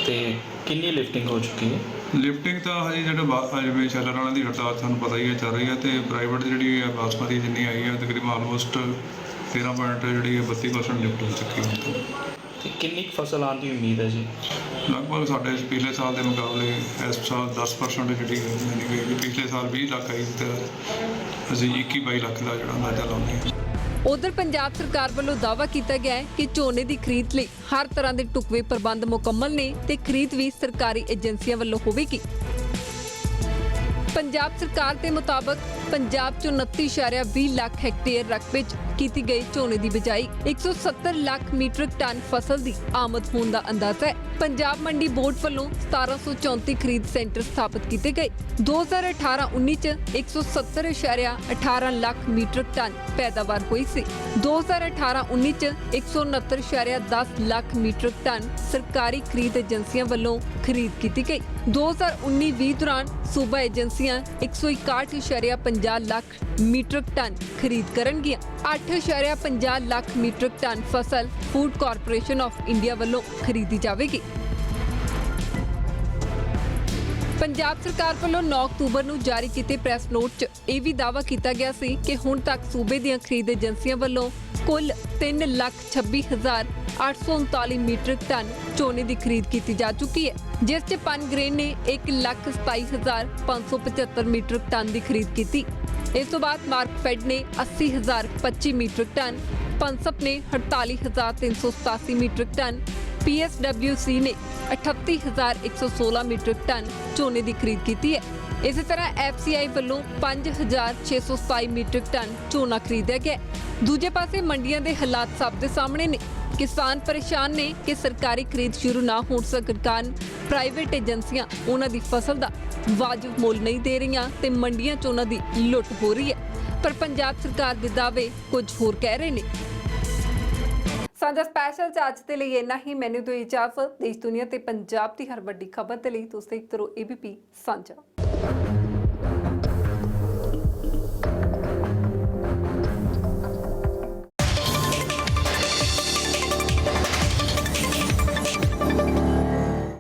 [SPEAKER 15] ਤੇ ਕਿੰਨੀ ਲਿਫਟਿੰਗ ਹੋ ਚੁੱਕੀ ਹੈ?
[SPEAKER 16] ਲਿਫਟਿੰਗ ਤਾਂ ਹਜੇ ਜਿਹੜਾ ਸ਼ੈਲਰ ਵਾਲਿਆਂ ਦੀ ਹੜਤਾਲ ਤੁਹਾਨੂੰ ਪਤਾ ਹੀ ਹੈ ਚੱਲ ਰਹੀ ਹੈ, ਤੇ ਪ੍ਰਾਈਵੇਟ ਜਿਹੜੀ ਹੈ ਬਾਸਮਤੀ ਜਿੰਨੀ ਆਈ ਹੈ ਤਕਰੀਬਨ ਆਲਮੋਸਟ 13.32% ਲਿਫਟ ਹੋ ਚੁੱਕੀ ਹੈ।
[SPEAKER 15] ਤੇ ਕਿੰਨੀ ਫਸਲ ਆਉਣ ਦੀ ਉਮੀਦ ਹੈ ਜੀ?
[SPEAKER 16] ਲਗਭਗ ਸਾਡੇ ਪਿਛਲੇ ਸਾਲ ਦੇ ਮੁਕਾਬਲੇ ਇਸ ਸਾਲ 10% ਜਿਹੜੀ ਹੈ ਯਾਨੀ ਕਿ ਪਿਛਲੇ ਸਾਲ 20 ਲੱਖ ਆਈ ਤੇ ਅਸੀਂ 21-22 ਲੱਖ ਦਾ ਜਿਹੜਾ ਅੰਦਾਜ਼ਾ ਲਾਉਂਦੇ ਹਾਂ।
[SPEAKER 1] ਉਧਰ ਪੰਜਾਬ ਸਰਕਾਰ ਵੱਲੋਂ ਦਾਅਵਾ ਕੀਤਾ ਗਿਆ ਹੈ ਕਿ ਝੋਨੇ ਦੀ ਖਰੀਦ ਲਈ ਹਰ ਤਰ੍ਹਾਂ ਦੇ ਢੁਕਵੇਂ ਪ੍ਰਬੰਧ ਮੁਕੰਮਲ ਨੇ ਤੇ ਖਰੀਦ ਵੀ ਸਰਕਾਰੀ ਏਜੰਸੀਆਂ ਵੱਲੋਂ ਹੋਵੇਗੀ। ਪੰਜਾਬ ਸਰਕਾਰ ਦੇ ਮੁਤਾਬਕ ਪੰਜਾਬ 'ਚ 29.20 ਲੱਖ ਹੈਕਟੇਅਰ ਰਕਬੇ 'ਚ ਕੀਤੀ ਗਈ ਝੋਨੇ ਦੀ ਬਿਜਾਈ 170 ਲੱਖ ਮੀਟ੍ਰਿਕ ਟਨ ਫਸਲ ਦੀ ਆਮਦ ਹੋਣ ਦਾ ਅੰਦਾਜ਼ਾ ਹੈ। ਪੰਜਾਬ ਮੰਡੀ ਬੋਰਡ ਵੱਲੋਂ 1734 ਖਰੀਦ ਸੈਂਟਰ ਸਥਾਪਿਤ ਕੀਤੇ ਗਏ। 2018-19 'ਚ 170.18 ਲੱਖ ਮੀਟ੍ਰਿਕ ਟਨ ਪੈਦਾਵਾਰ ਹੋਈ ਸੀ। 2018-19 'ਚ 169.10 ਲੱਖ ਮੀਟ੍ਰਿਕ ਟਨ ਸਰਕਾਰੀ ਖਰੀਦ ਏਜੰਸੀਆਂ ਵੱਲੋਂ ਖਰੀਦ ਕੀਤੀ ਗਈ। 2019-20 ਦੌਰਾਨ ਸੂਬਾ ਏਜੰਸੀਆਂ 161.50 ਲੱਖ ਮੀਟ੍ਰਿਕ ਟਨ ਖਰੀਦ ਕਰਨਗੀਆਂ। 8.50 ਲੱਖ ਮੀਟ੍ਰਿਕ ਟਨ ਫਸਲ ਫੂਡ ਕਾਰਪੋਰੇਸ਼ਨ ਆਫ ਇੰਡੀਆ ਵੱਲੋਂ ਖਰੀਦੀ ਜਾਵੇਗੀ। ਪੰਜਾਬ ਸਰਕਾਰ ਵੱਲੋਂ 9 ਅਕਤੂਬਰ ਨੂੰ ਜਾਰੀ ਕੀਤੇ ਪ੍ਰੈਸ ਨੋਟ 'ਚ ਇਹ ਵੀ ਦਾਅਵਾ ਕੀਤਾ ਗਿਆ ਸੀ ਕਿ ਹੁਣ ਤੱਕ ਸੂਬੇ ਦੀਆਂ ਖਰੀਦ ਏਜੰਸੀਆਂ ਵੱਲੋਂ ਕੁੱਲ 3,26,839 ਮੀਟ੍ਰਿਕ ਟਨ ਝੋਨੇ ਦੀ ਖਰੀਦ ਕੀਤੀ ਜਾ ਚੁੱਕੀ ਹੈ, ਜਿਸ 'ਚ ਪਨਗ੍ਰੇਨ ਨੇ 1,27,575 ਮੀਟ੍ਰਿਕ ਟਨ ਦੀ ਖਰੀਦ ਕੀਤੀ। ਇਸ ਤੋਂ ਬਾਅਦ ਮਾਰਕਫੈਡ ਨੇ 80,025 ਮੀਟ੍ਰਿਕ ਟਨ, ਪੰਸਪ ਨੇ 48,387 ਮੀਟ੍ਰਿਕ ਟਨ, PSWC ਨੇ 38,116 ਮੀਟ੍ਰਿਕ ਟਨ ਝੋਨੇ ਦੀ ਖਰੀਦ ਕੀਤੀ ਹੈ। ਇਸੇ ਤਰ੍ਹਾਂ FCI ਵੱਲੋਂ 5,627 ਮੀਟ੍ਰਿਕ ਟਨ ਝੋਨਾ ਖਰੀਦਿਆ ਗਿਆ। ਦੂਜੇ ਪਾਸੇ ਮੰਡੀਆਂ ਦੇ ਹਾਲਾਤ ਸਭ ਦੇ ਸਾਹਮਣੇ ਨੇ। ਕਿਸਾਨ ਪਰੇਸ਼ਾਨ ਨੇ ਕਿ ਸਰਕਾਰੀ ਖਰੀਦ ਸ਼ੁਰੂ ਨਾ ਹੋਣ ਸਕਣ ਕਾਰਨ ਪ੍ਰਾਈਵੇਟ ਏਜੰਸੀਆਂ ਉਹਨਾਂ ਦੀ ਫਸਲ ਦਾ ਵਾਜਬ ਮੁੱਲ ਨਹੀਂ ਦੇ ਰਹੀਆਂ ਤੇ ਮੰਡੀਆਂ 'ਚ ਉਹਨਾਂ ਦੀ ਲੁੱਟ ਹੋ ਰਹੀ ਹੈ। ਪਰ ਪੰਜਾਬ ਸਰਕਾਰ ਦੇ ਦਾਅਵੇ ਕੁਝ ਹੋਰ ਕਹਿ ਰਹੇ ਨੇ। ਸਾਂਝਾ ਸਪੈਸ਼ਲ ਚ ਅੱਜ ਦੇ ਲਈ ਇੰਨਾ ਹੀ। ਮੈਨੂੰ ਦਿਓ ਇਜਾਜ਼ਤ। ਦੇਸ਼ ਦੁਨੀਆ ਤੇ ਪੰਜਾਬ ਦੀ ਹਰ ਵੱਡੀ ਖਬਰ ਦੇ ਲਈ ਤੁਸੀਂ ਦੇਖਦੇ ਰਹੋ ABP ਸਾਂਝਾ।